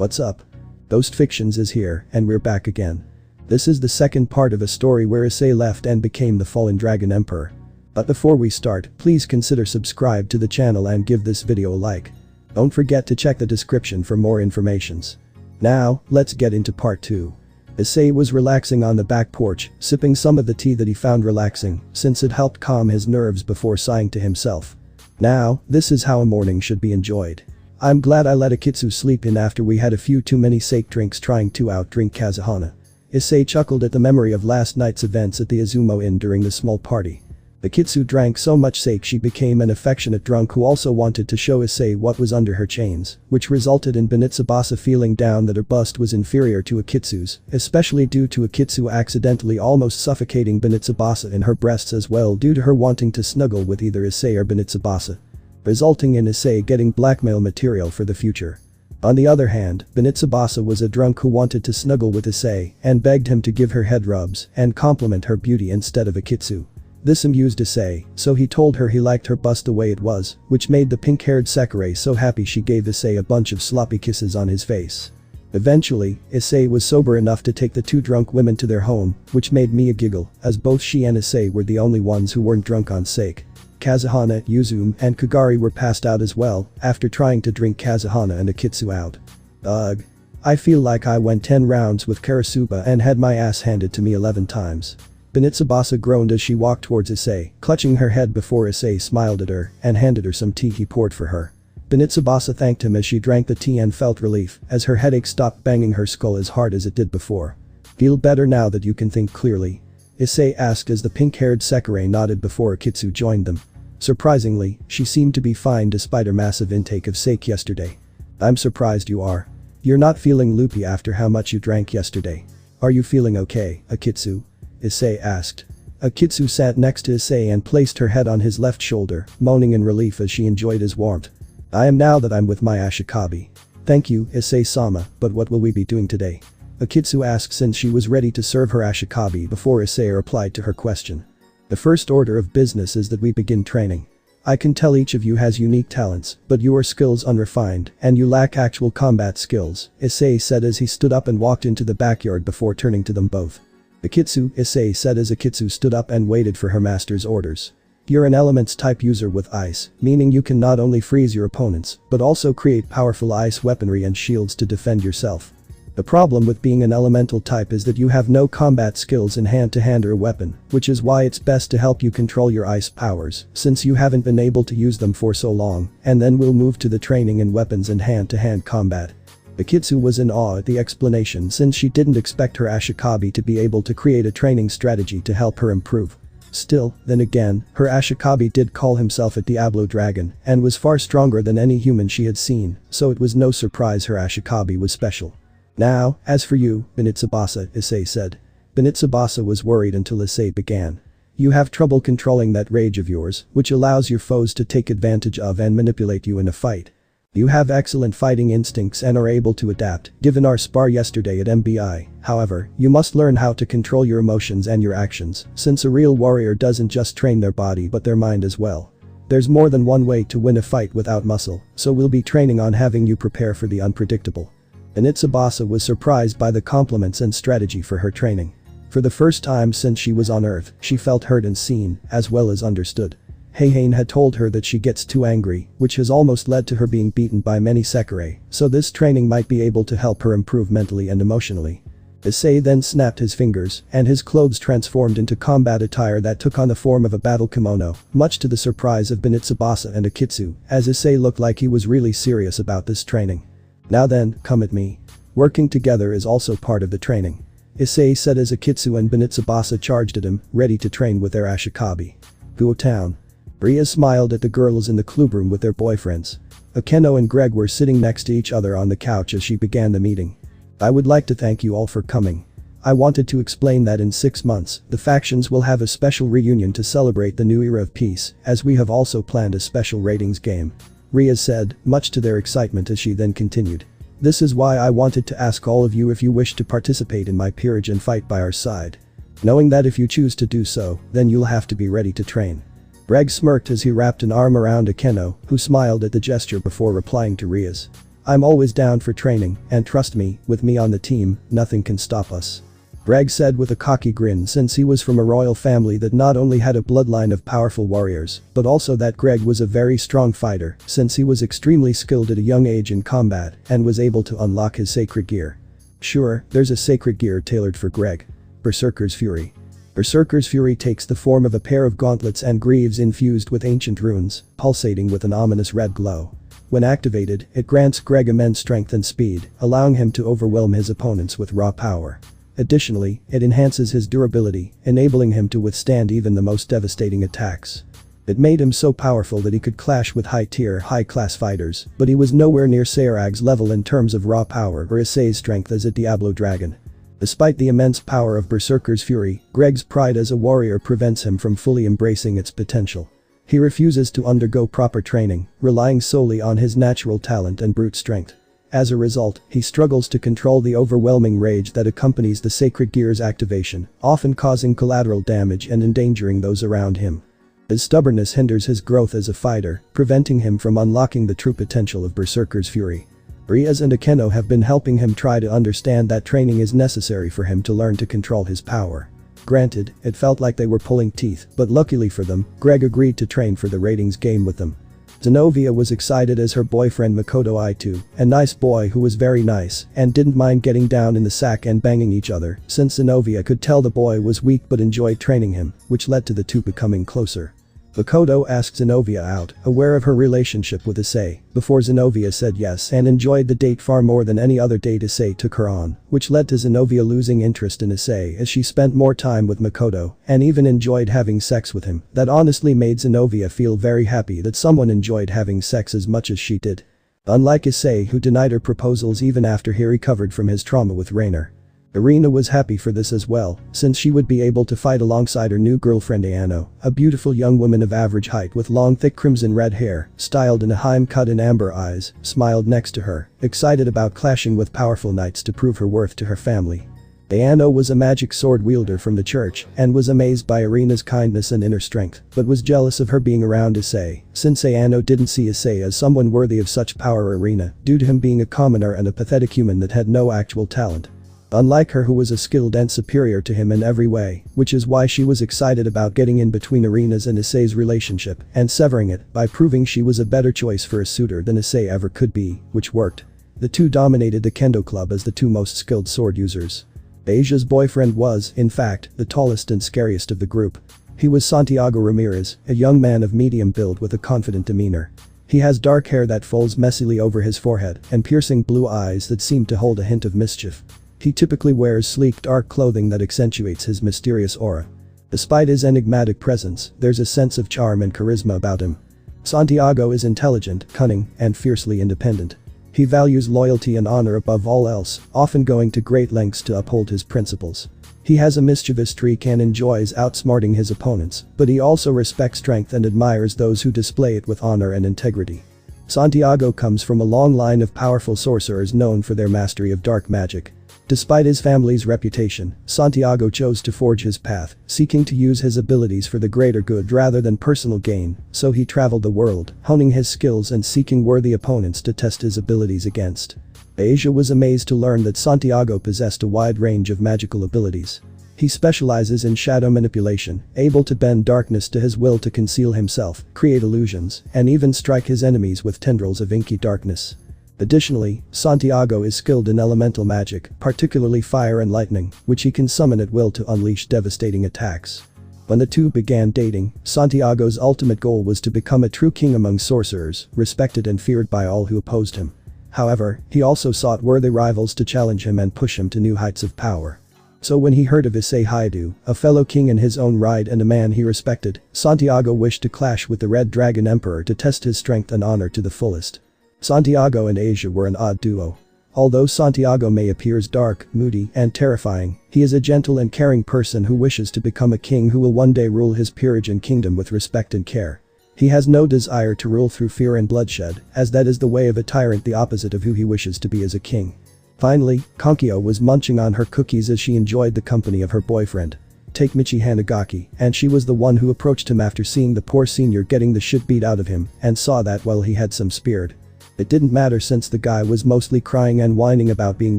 What's up? Ghost Fictions is here, and we're back again. This is the second part of a story where Issei left and became the fallen dragon emperor. But before we start, please consider subscribe to the channel and give this video a like. Don't forget to check the description for more informations. Now, let's get into part 2. Issei was relaxing on the back porch, sipping some of the tea that he found relaxing, since it helped calm his nerves before sighing to himself. Now, this is how a morning should be enjoyed. I'm glad I let Akitsu sleep in after we had a few too many sake drinks trying to outdrink Kazuhana. Issei chuckled at the memory of last night's events at the Izumo Inn during the small party. Akitsu drank so much sake she became an affectionate drunk who also wanted to show Issei what was under her chains, which resulted in Benitsubasa feeling down that her bust was inferior to Akitsu's, especially due to Akitsu accidentally almost suffocating Benitsubasa in her breasts as well due to her wanting to snuggle with either Issei or Benitsubasa, resulting in Issei getting blackmail material for the future. On the other hand, Benitsubasa was a drunk who wanted to snuggle with Issei and begged him to give her head rubs and compliment her beauty instead of Akitsu. This amused Issei, so he told her he liked her bust the way it was, which made the pink-haired Sakurai so happy she gave Issei a bunch of sloppy kisses on his face. Eventually, Issei was sober enough to take the two drunk women to their home, which made Mia giggle, as both she and Issei were the only ones who weren't drunk on sake. Kazuhana, Yuzume, and Kagari were passed out as well, after trying to drink Kazuhana and Akitsu out. Ugh. I feel like I went 10 rounds with Karasuba and had my ass handed to me 11 times. Benitsubasa groaned as she walked towards Issei, clutching her head before Issei smiled at her and handed her some tea he poured for her. Benitsubasa thanked him as she drank the tea and felt relief as her headache stopped banging her skull as hard as it did before. Feel better now that you can think clearly? Issei asked as the pink-haired Sakurai nodded before Akitsu joined them. Surprisingly, she seemed to be fine despite her massive intake of sake yesterday. I'm surprised you are. You're not feeling loopy after how much you drank yesterday. Are you feeling okay, Akitsu? Issei asked. Akitsu sat next to Issei and placed her head on his left shoulder, moaning in relief as she enjoyed his warmth. I am now that I'm with my Ashikabi. Thank you, Issei-sama, but what will we be doing today? Akitsu asked since she was ready to serve her Ashikabi before Issei replied to her question. The first order of business is that we begin training. I can tell each of you has unique talents, but your skills unrefined and you lack actual combat skills, Issei said as he stood up and walked into the backyard before turning to them both. Akitsu, Issei said as Akitsu stood up and waited for her master's orders. You're an elements type user with ice, meaning you can not only freeze your opponents, but also create powerful ice weaponry and shields to defend yourself. The problem with being an elemental type is that you have no combat skills in hand-to-hand or weapon, which is why it's best to help you control your ice powers, since you haven't been able to use them for so long, and then we'll move to the training in weapons and hand-to-hand combat. Akitsu was in awe at the explanation since she didn't expect her Ashikabi to be able to create a training strategy to help her improve. Still, then again, her Ashikabi did call himself a Diablo dragon and was far stronger than any human she had seen, so it was no surprise her Ashikabi was special. Now, as for you, Benitsubasa, Issei said. Benitsubasa was worried until Issei began. You have trouble controlling that rage of yours, which allows your foes to take advantage of and manipulate you in a fight. You have excellent fighting instincts and are able to adapt, given our spar yesterday at MBI, however, you must learn how to control your emotions and your actions, since a real warrior doesn't just train their body but their mind as well. There's more than one way to win a fight without muscle, so we'll be training on having you prepare for the unpredictable. Benitsubasa was surprised by the compliments and strategy for her training. For the first time since she was on Earth, she felt heard and seen, as well as understood. Heihain had told her that she gets too angry, which has almost led to her being beaten by many Sakurai, so this training might be able to help her improve mentally and emotionally. Issei then snapped his fingers, and his clothes transformed into combat attire that took on the form of a battle kimono, much to the surprise of Benitsubasa and Akitsu, as Issei looked like he was really serious about this training. Now then, come at me. Working together is also part of the training. Issei said as Akitsu and Benitsubasa charged at him, ready to train with their Ashikabi. Go town. Ria smiled at the girls in the clubroom with their boyfriends. Akeno and Greg were sitting next to each other on the couch as she began the meeting. I would like to thank you all for coming. I wanted to explain that in 6 months, the factions will have a special reunion to celebrate the new era of peace, as we have also planned a special ratings game. Ria said, much to their excitement as she then continued. This is why I wanted to ask all of you if you wish to participate in my peerage and fight by our side. Knowing that if you choose to do so, then you'll have to be ready to train. Greg smirked as he wrapped an arm around Akeno, who smiled at the gesture before replying to Ria's. I'm always down for training, and trust me, with me on the team, nothing can stop us. Greg said with a cocky grin, since he was from a royal family that not only had a bloodline of powerful warriors, but also that Greg was a very strong fighter since he was extremely skilled at a young age in combat and was able to unlock his sacred gear. Sure, there's a sacred gear tailored for Greg. Berserker's Fury. Berserker's Fury takes the form of a pair of gauntlets and greaves infused with ancient runes, pulsating with an ominous red glow. When activated, it grants Greg immense strength and speed, allowing him to overwhelm his opponents with raw power. Additionally, it enhances his durability, enabling him to withstand even the most devastating attacks. It made him so powerful that he could clash with high-tier, high-class fighters, but he was nowhere near Seirag's level in terms of raw power or Issei's strength as a Diablo dragon. Despite the immense power of Berserker's Fury, Greg's pride as a warrior prevents him from fully embracing its potential. He refuses to undergo proper training, relying solely on his natural talent and brute strength. As a result, he struggles to control the overwhelming rage that accompanies the sacred gear's activation, often causing collateral damage and endangering those around him. His stubbornness hinders his growth as a fighter, preventing him from unlocking the true potential of Berserker's Fury. Riaz and Akeno have been helping him try to understand that training is necessary for him to learn to control his power. Granted, it felt like they were pulling teeth, but luckily for them, Greg agreed to train for the ratings game with them. Zenovia was excited as her boyfriend Makoto Itu, a nice boy who was very nice and didn't mind getting down in the sack and banging each other, since Zenovia could tell the boy was weak but enjoyed training him, which led to the two becoming closer. Makoto asked Zenovia out, aware of her relationship with Issei, before Zenovia said yes and enjoyed the date far more than any other date Issei took her on, which led to Zenovia losing interest in Issei as she spent more time with Makoto and even enjoyed having sex with him. That honestly made Zenovia feel very happy that someone enjoyed having sex as much as she did. Unlike Issei, who denied her proposals even after he recovered from his trauma with Rainer. Irina was happy for this as well, since she would be able to fight alongside her new girlfriend Ayano, a beautiful young woman of average height with long thick crimson red hair, styled in a Haim cut and amber eyes, smiled next to her, excited about clashing with powerful knights to prove her worth to her family. Ayano was a magic sword wielder from the church and was amazed by Irina's kindness and inner strength, but was jealous of her being around Issei, since Ayano didn't see Issei as someone worthy of such power. Irina, due to him being a commoner and a pathetic human that had no actual talent. Unlike her, who was a skilled and superior to him in every way, which is why she was excited about getting in between Irina's and Issei's relationship and severing it by proving she was a better choice for a suitor than Issei ever could be, which worked. The two dominated the Kendo Club as the two most skilled sword users. Asia's boyfriend was, in fact, the tallest and scariest of the group. He was Santiago Ramirez, a young man of medium build with a confident demeanor. He has dark hair that falls messily over his forehead and piercing blue eyes that seem to hold a hint of mischief. He typically wears sleek dark clothing that accentuates his mysterious aura. Despite his enigmatic presence, there's a sense of charm and charisma about him. Santiago is intelligent, cunning, and fiercely independent. He values loyalty and honor above all else, often going to great lengths to uphold his principles. He has a mischievous streak and enjoys outsmarting his opponents, but he also respects strength and admires those who display it with honor and integrity. Santiago comes from a long line of powerful sorcerers known for their mastery of dark magic. Despite his family's reputation, Santiago chose to forge his path, seeking to use his abilities for the greater good rather than personal gain, so he traveled the world, honing his skills and seeking worthy opponents to test his abilities against. Asia was amazed to learn that Santiago possessed a wide range of magical abilities. He specializes in shadow manipulation, able to bend darkness to his will to conceal himself, create illusions, and even strike his enemies with tendrils of inky darkness. Additionally, Santiago is skilled in elemental magic, particularly fire and lightning, which he can summon at will to unleash devastating attacks. When the two began dating, Santiago's ultimate goal was to become a true king among sorcerers, respected and feared by all who opposed him. However, he also sought worthy rivals to challenge him and push him to new heights of power. So when he heard of Issei Hyoudou, a fellow king in his own right and a man he respected, Santiago wished to clash with the Red Dragon Emperor to test his strength and honor to the fullest. Santiago and Asia were an odd duo. Although Santiago may appear dark, moody, and terrifying, he is a gentle and caring person who wishes to become a king who will one day rule his peerage and kingdom with respect and care. He has no desire to rule through fear and bloodshed, as that is the way of a tyrant, the opposite of who he wishes to be as a king. Finally, Konkyo was munching on her cookies as she enjoyed the company of her boyfriend. Take Michi Hanagaki, and she was the one who approached him after seeing the poor senior getting the shit beat out of him and saw that while he had some spirit. It didn't matter since the guy was mostly crying and whining about being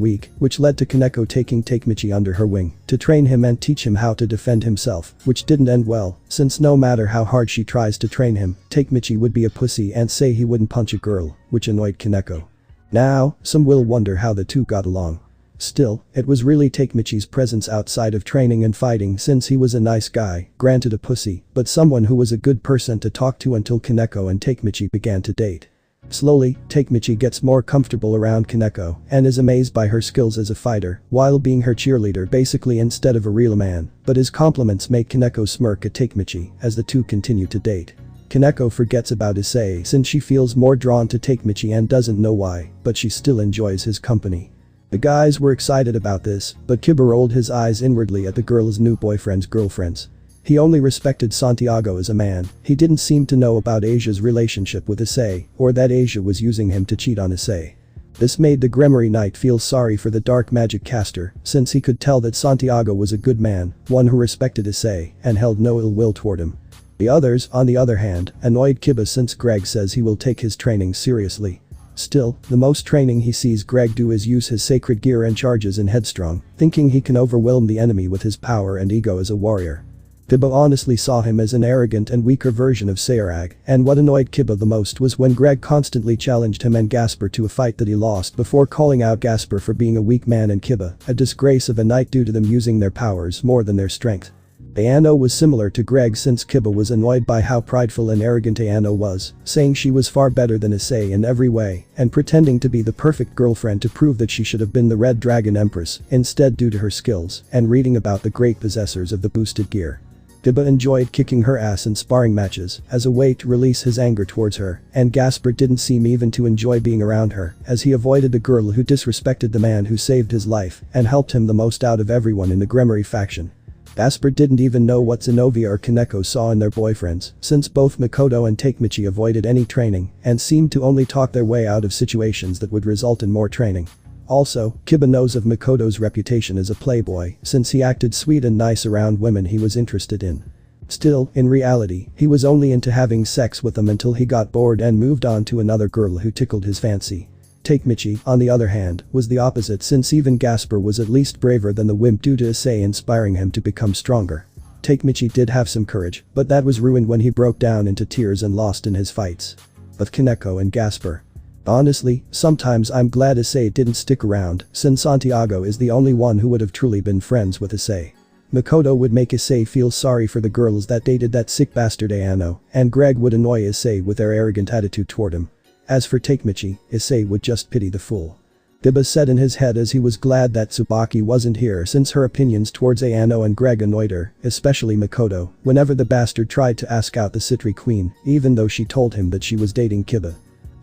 weak, which led to Kaneko taking Takemichi under her wing to train him and teach him how to defend himself, which didn't end well, since no matter how hard she tries to train him, Takemichi would be a pussy and say he wouldn't punch a girl, which annoyed Kaneko. Now, some will wonder how the two got along. Still, it was really Takemichi's presence outside of training and fighting, since he was a nice guy, granted a pussy, but someone who was a good person to talk to until Kaneko and Takemichi began to date. Slowly, Takemichi gets more comfortable around Kaneko and is amazed by her skills as a fighter, while being her cheerleader basically instead of a real man, but his compliments make Kaneko smirk at Takemichi as the two continue to date. Kaneko forgets about Issei since she feels more drawn to Takemichi and doesn't know why, but she still enjoys his company. The guys were excited about this, but Kiba rolled his eyes inwardly at the girl's new boyfriend's girlfriends. He only respected Santiago as a man, he didn't seem to know about Asia's relationship with Issei, or that Asia was using him to cheat on Issei. This made the Gremory Knight feel sorry for the dark magic caster, since he could tell that Santiago was a good man, one who respected Issei, and held no ill will toward him. The others, on the other hand, annoyed Kiba since Greg says he will take his training seriously. Still, the most training he sees Greg do is use his sacred gear and charges in headstrong, thinking he can overwhelm the enemy with his power and ego as a warrior. Kiba honestly saw him as an arrogant and weaker version of Seirag, and what annoyed Kiba the most was when Greg constantly challenged him and Gasper to a fight that he lost before calling out Gasper for being a weak man and Kiba a disgrace of a knight due to them using their powers more than their strength. Ayano was similar to Greg since Kiba was annoyed by how prideful and arrogant Ayano was, saying she was far better than Issei in every way, and pretending to be the perfect girlfriend to prove that she should have been the Red Dragon Empress instead due to her skills and reading about the great possessors of the boosted gear. Kiba enjoyed kicking her ass in sparring matches as a way to release his anger towards her, and Gasper didn't seem even to enjoy being around her as he avoided the girl who disrespected the man who saved his life and helped him the most out of everyone in the Gremory faction. Gasper didn't even know what Zenobia or Kaneko saw in their boyfriends, since both Makoto and Takemichi avoided any training and seemed to only talk their way out of situations that would result in more training. Also, Kiba knows of Makoto's reputation as a playboy since he acted sweet and nice around women he was interested in. Still, in reality, he was only into having sex with them until he got bored and moved on to another girl who tickled his fancy. Takemichi, on the other hand, was the opposite since even Gasper was at least braver than the wimp due to Issei inspiring him to become stronger. Takemichi did have some courage, but that was ruined when he broke down into tears and lost in his fights. But Kaneko and Gasper. Honestly, sometimes I'm glad Issei didn't stick around, since Santiago is the only one who would have truly been friends with Issei. Makoto would make Issei feel sorry for the girls that dated that sick bastard Ayano, and Greg would annoy Issei with their arrogant attitude toward him. As for Takemichi, Issei would just pity the fool. Kiba said in his head as he was glad that Tsubaki wasn't here since her opinions towards Ayano and Greg annoyed her, especially Makoto, whenever the bastard tried to ask out the Citri Queen, even though she told him that she was dating Kiba.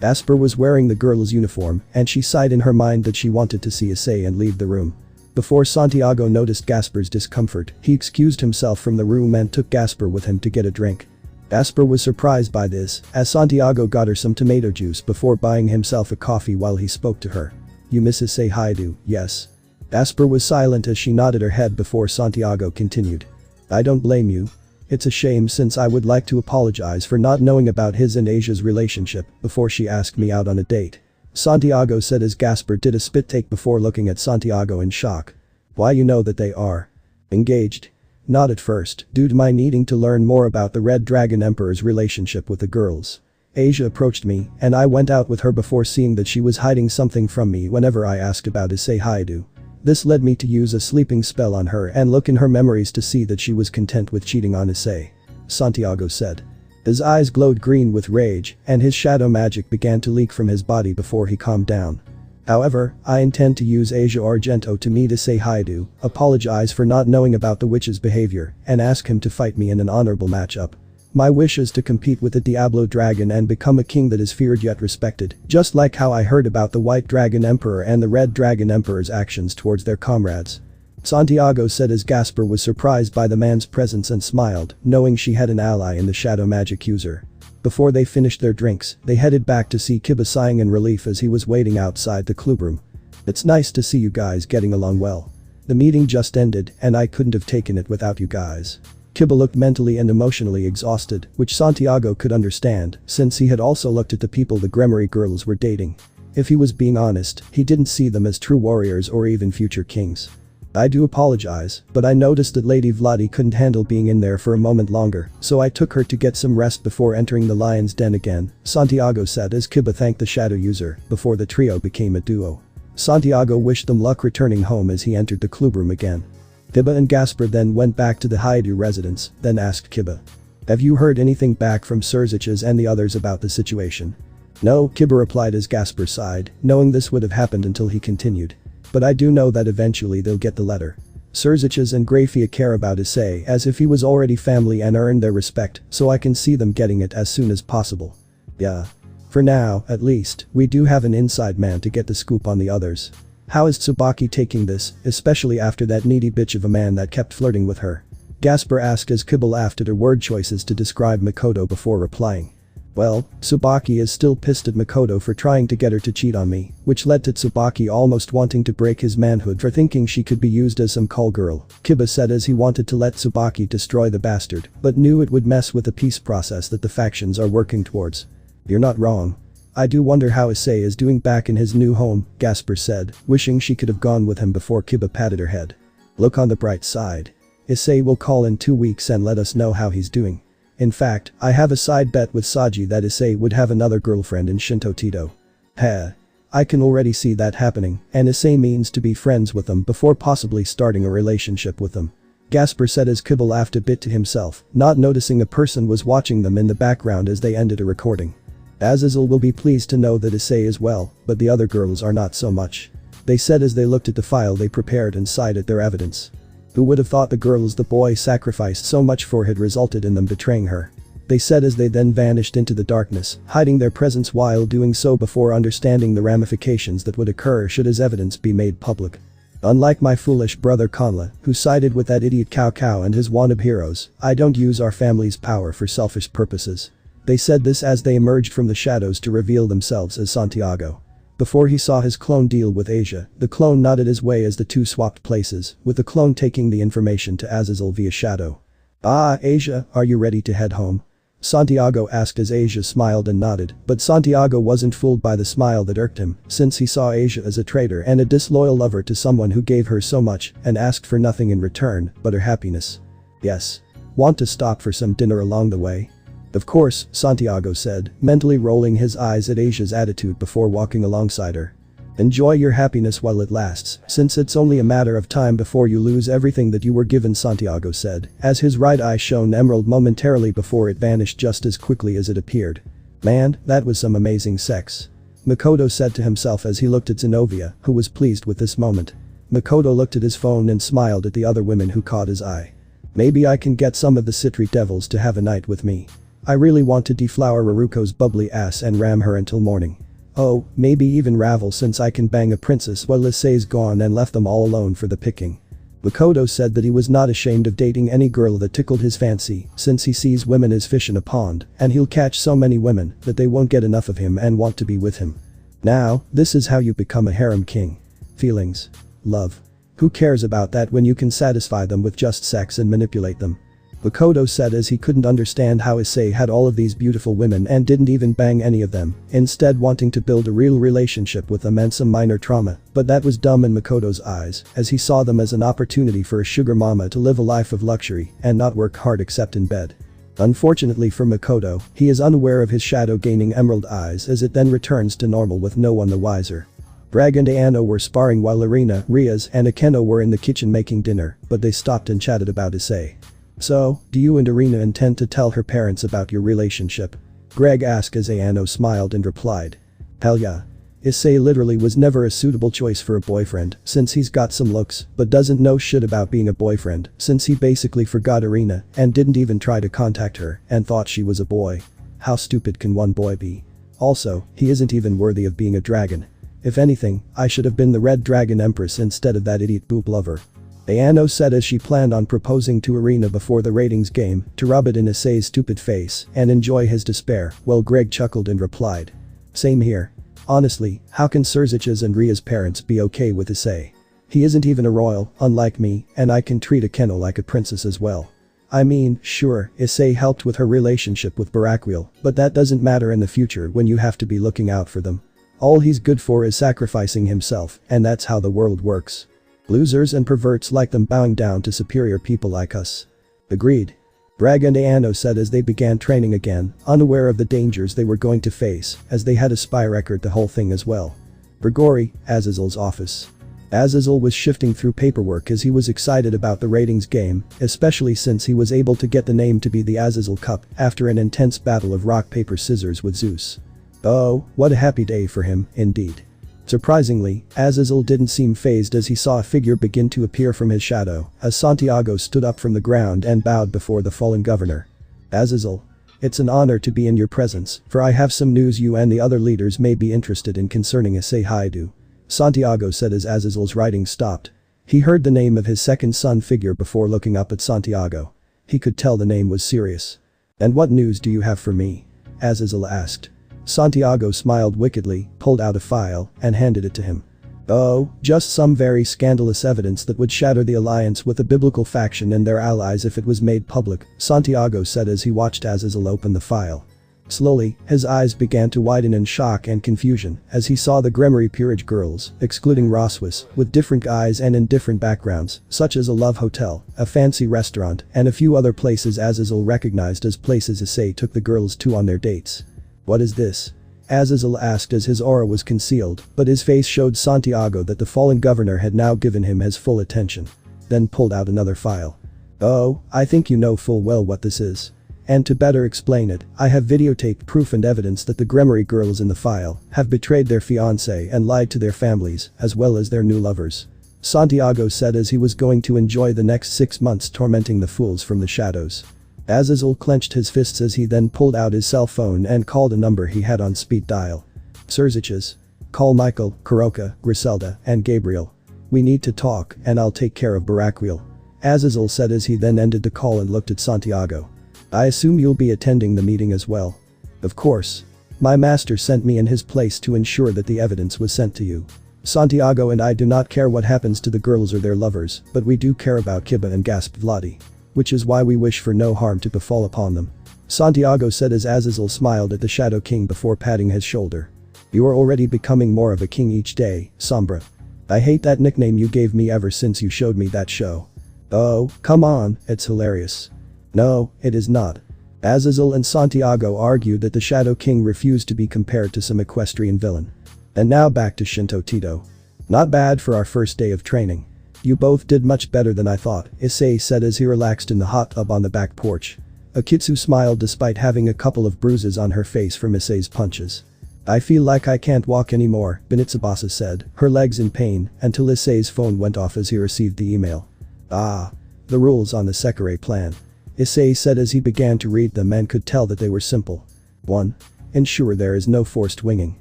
Gasper was wearing the girl's uniform, and she sighed in her mind that she wanted to see Issei and leave the room. Before Santiago noticed Gasper's discomfort, he excused himself from the room and took Gasper with him to get a drink. Gasper was surprised by this, as Santiago got her some tomato juice before buying himself a coffee while he spoke to her. "You miss Issei Hyoudou, yes?" Gasper was silent as she nodded her head before Santiago continued. "I don't blame you. It's a shame since I would like to apologize for not knowing about his and Asia's relationship before she asked me out on a date," Santiago said as Gasper did a spit take before looking at Santiago in shock. "Why, you know that they are engaged?" "Not at first, due to my needing to learn more about the Red Dragon Emperor's relationship with the girls. Asia approached me, and I went out with her before seeing that she was hiding something from me whenever I asked about Issei Hyoudou. This led me to use a sleeping spell on her and look in her memories to see that she was content with cheating on Issei," Santiago said. His eyes glowed green with rage, and his shadow magic began to leak from his body before he calmed down. "However, I intend to use Asia Argento to meet Issei Hyoudou, apologize for not knowing about the witch's behavior, and ask him to fight me in an honorable matchup. My wish is to compete with the Diablo Dragon and become a king that is feared yet respected, just like how I heard about the White Dragon Emperor and the Red Dragon Emperor's actions towards their comrades," Santiago said as Gasper was surprised by the man's presence and smiled, knowing she had an ally in the shadow magic user. Before they finished their drinks, they headed back to see Kiba sighing in relief as he was waiting outside the clubroom. "It's nice to see you guys getting along well. The meeting just ended and I couldn't have taken it without you guys. Kiba looked mentally and emotionally exhausted, which Santiago could understand, since he had also looked at the people the Gremory girls were dating. If he was being honest, he didn't see them as true warriors or even future kings. I do apologize, but I noticed that Lady Vladi couldn't handle being in there for a moment longer, so I took her to get some rest before entering the lion's den again, Santiago said as Kiba thanked the shadow user before the trio became a duo. Santiago wished them luck returning home as he entered the club room again. Kiba and Gasper then went back to the Hyoudou residence, then asked Kiba. Have you heard anything back from Surziches and the others about the situation? No, Kiba replied as Gasper sighed, knowing this would have happened until he continued. But I do know that eventually they'll get the letter. Surziches and Grafia care about Issei as if he was already family and earned their respect, so I can see them getting it as soon as possible. Yeah. For now, at least, we do have an inside man to get the scoop on the others. How is Tsubaki taking this, especially after that needy bitch of a man that kept flirting with her? Gasper asked as Kiba laughed at her word choices to describe Makoto before replying. Well, Tsubaki is still pissed at Makoto for trying to get her to cheat on me, which led to Tsubaki almost wanting to break his manhood for thinking she could be used as some call girl, Kiba said as he wanted to let Tsubaki destroy the bastard, but knew it would mess with the peace process that the factions are working towards. You're not wrong. I do wonder how Issei is doing back in his new home, Gasper said, wishing she could have gone with him before Kiba patted her head. Look on the bright side. Issei will call in 2 weeks and let us know how he's doing. In fact, I have a side bet with Saji that Issei would have another girlfriend in Shinto Tito. Heh. I can already see that happening, and Issei means to be friends with them before possibly starting a relationship with them. Gasper said as Kiba laughed a bit to himself, not noticing a person was watching them in the background as they ended a recording. Azazel will be pleased to know that Issei is well, but the other girls are not so much. They said as they looked at the file they prepared and sighed at their evidence. Who would have thought the girls the boy sacrificed so much for had resulted in them betraying her? They said as they then vanished into the darkness, hiding their presence while doing so before understanding the ramifications that would occur should his evidence be made public. Unlike my foolish brother Conla, who sided with that idiot Cao Cao and his wannabe heroes, I don't use our family's power for selfish purposes. They said this as they emerged from the shadows to reveal themselves as Santiago. Before he saw his clone deal with Asia, the clone nodded his way as the two swapped places, with the clone taking the information to Azazel via shadow. Ah, Asia, are you ready to head home? Santiago asked as Asia smiled and nodded, but Santiago wasn't fooled by the smile that irked him, since he saw Asia as a traitor and a disloyal lover to someone who gave her so much and asked for nothing in return but her happiness. Yes. Want to stop for some dinner along the way? Of course, Santiago said, mentally rolling his eyes at Asia's attitude before walking alongside her. Enjoy your happiness while it lasts, since it's only a matter of time before you lose everything that you were given, Santiago said, as his right eye shone emerald momentarily before it vanished just as quickly as it appeared. Man, that was some amazing sex. Makoto said to himself as he looked at Zenobia, who was pleased with this moment. Makoto looked at his phone and smiled at the other women who caught his eye. Maybe I can get some of the Citri devils to have a night with me. I really want to deflower Raruko's bubbly ass and ram her until morning. Oh, maybe even Ravel since I can bang a princess while Issei's gone and left them all alone for the picking. Makoto said that he was not ashamed of dating any girl that tickled his fancy since he sees women as fish in a pond and he'll catch so many women that they won't get enough of him and want to be with him. Now, this is how you become a harem king. Feelings. Love. Who cares about that when you can satisfy them with just sex and manipulate them? Makoto said as he couldn't understand how Issei had all of these beautiful women and didn't even bang any of them, instead wanting to build a real relationship with them and some minor trauma, but that was dumb in Makoto's eyes, as he saw them as an opportunity for a sugar mama to live a life of luxury and not work hard except in bed. Unfortunately for Makoto, he is unaware of his shadow gaining emerald eyes as it then returns to normal with no one the wiser. Bragg and Ayano were sparring while Irina, Riaz, and Akeno were in the kitchen making dinner, but they stopped and chatted about Issei. So, do you and Irina intend to tell her parents about your relationship? Greg asked as Ayano smiled and replied. Hell yeah. Issei literally was never a suitable choice for a boyfriend since he's got some looks but doesn't know shit about being a boyfriend since he basically forgot Irina and didn't even try to contact her and thought she was a boy. How stupid can one boy be? Also, he isn't even worthy of being a dragon. If anything, I should have been the Red Dragon Empress instead of that idiot boob lover. Ayano said as she planned on proposing to Irina before the ratings game to rub it in Issei's stupid face and enjoy his despair, while Greg chuckled and replied. Same here. Honestly, how can Surzich's and Ria's parents be okay with Issei? He isn't even a royal, unlike me, and I can treat Akeno like a princess as well. I mean, sure, Issei helped with her relationship with Barakwil, but that doesn't matter in the future when you have to be looking out for them. All he's good for is sacrificing himself, and that's how the world works. Losers and perverts like them bowing down to superior people like us. Agreed. Bragg and Ayano said as they began training again, unaware of the dangers they were going to face, as they had a spy record the whole thing as well. Grigori, Azazel's office. Azazel was shifting through paperwork as he was excited about the ratings game, especially since he was able to get the name to be the Azazel Cup after an intense battle of rock paper scissors with Zeus. Oh, what a happy day for him, indeed. Surprisingly, Azazel didn't seem fazed as he saw a figure begin to appear from his shadow, as Santiago stood up from the ground and bowed before the fallen governor. Azazel. It's an honor to be in your presence, for I have some news you and the other leaders may be interested in concerning Issei Hyoudou. Santiago said as Azazel's writing stopped. He heard the name of his second son figure before looking up at Santiago. He could tell the name was serious. And what news do you have for me? Azazel asked. Santiago smiled wickedly, pulled out a file, and handed it to him. Oh, just some very scandalous evidence that would shatter the alliance with the biblical faction and their allies if it was made public, Santiago said as he watched Azazel open the file. Slowly, his eyes began to widen in shock and confusion as he saw the Gremory peerage girls, excluding Roswis, with different eyes and in different backgrounds, such as a love hotel, a fancy restaurant, and a few other places Azazel recognized as places Issei took the girls to on their dates. What is this? Azazel asked as his aura was concealed, but his face showed Santiago that the fallen governor had now given him his full attention. Then pulled out another file. Oh, I think you know full well what this is. And to better explain it, I have videotaped proof and evidence that the Gremory girls in the file have betrayed their fiancé and lied to their families, as well as their new lovers. Santiago said as he was going to enjoy the next 6 months tormenting the fools from the shadows. Azazel clenched his fists as he then pulled out his cell phone and called a number he had on speed dial. Serziches. Call Michael, Kuroka, Griselda, and Gabriel. We need to talk, and I'll take care of Barakwil. Azazel said as he then ended the call and looked at Santiago. I assume you'll be attending the meeting as well. Of course. My master sent me in his place to ensure that the evidence was sent to you. Santiago and I do not care what happens to the girls or their lovers, but we do care about Kiba and Gasp Vladi. Which is why we wish for no harm to befall upon them. Santiago said as Azazel smiled at the Shadow King before patting his shoulder. You are already becoming more of a king each day, Sombra. I hate that nickname you gave me ever since you showed me that show. Oh, come on, it's hilarious. No, it is not. Azazel and Santiago argued that the Shadow King refused to be compared to some equestrian villain. And now back to Shinto Tito. Not bad for our first day of training. You both did much better than I thought, Issei said as he relaxed in the hot tub on the back porch. Akitsu smiled despite having a couple of bruises on her face from Issei's punches. I feel like I can't walk anymore, Benitsubasa said, her legs in pain, until Issei's phone went off as he received the email. Ah. The rules on the Sekirei plan. Issei said as he began to read them and could tell that they were simple. 1. Ensure there is no forced winging.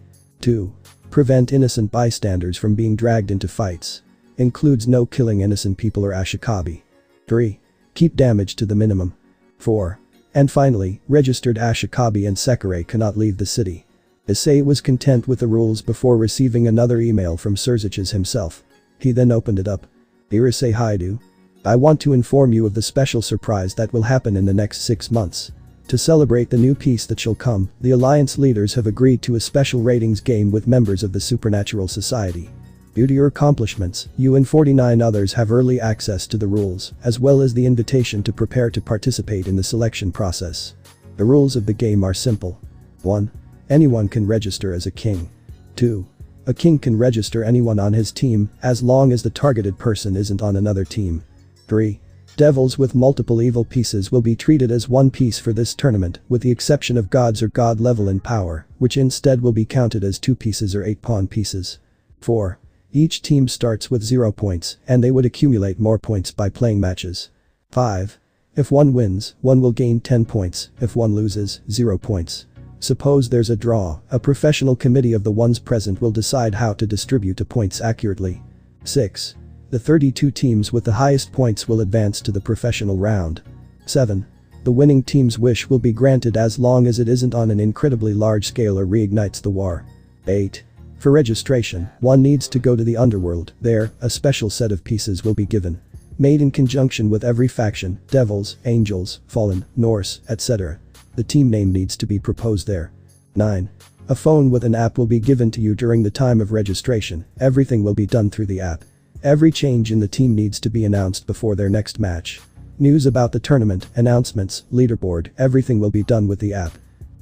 2. Prevent innocent bystanders from being dragged into fights. Includes no killing innocent people or ashikabi. 3. Keep damage to the minimum. 4. And finally, registered ashikabi and Sekirei cannot leave the city. Issei was content with the rules before receiving another email from Serziches himself. He then opened it up. Dear Issei Hyoudou. I want to inform you of the special surprise that will happen in the next 6 months. To celebrate the new peace that shall come, the Alliance leaders have agreed to a special ratings game with members of the Supernatural Society. Due to your accomplishments, you and 49 others have early access to the rules, as well as the invitation to prepare to participate in the selection process. The rules of the game are simple. 1. Anyone can register as a king. 2. A king can register anyone on his team, as long as the targeted person isn't on another team. 3. Devils with multiple evil pieces will be treated as one piece for this tournament, with the exception of gods or god level in power, which instead will be counted as 2 pieces or 8 pawn pieces. 4. Each team starts with 0 points, and they would accumulate more points by playing matches. 5. If one wins, one will gain 10 points, if one loses, 0 points. Suppose there's a draw, a professional committee of the ones present will decide how to distribute the points accurately. 6. The 32 teams with the highest points will advance to the professional round. 7. The winning team's wish will be granted as long as it isn't on an incredibly large scale or reignites the war. 8. For registration, one needs to go to the underworld. There, a special set of pieces will be given. Made in conjunction with every faction, devils, angels, fallen, Norse, etc. The team name needs to be proposed there. 9. A phone with an app will be given to you during the time of registration. Everything will be done through the app. Every change in the team needs to be announced before their next match. News about the tournament, announcements, leaderboard, everything will be done with the app.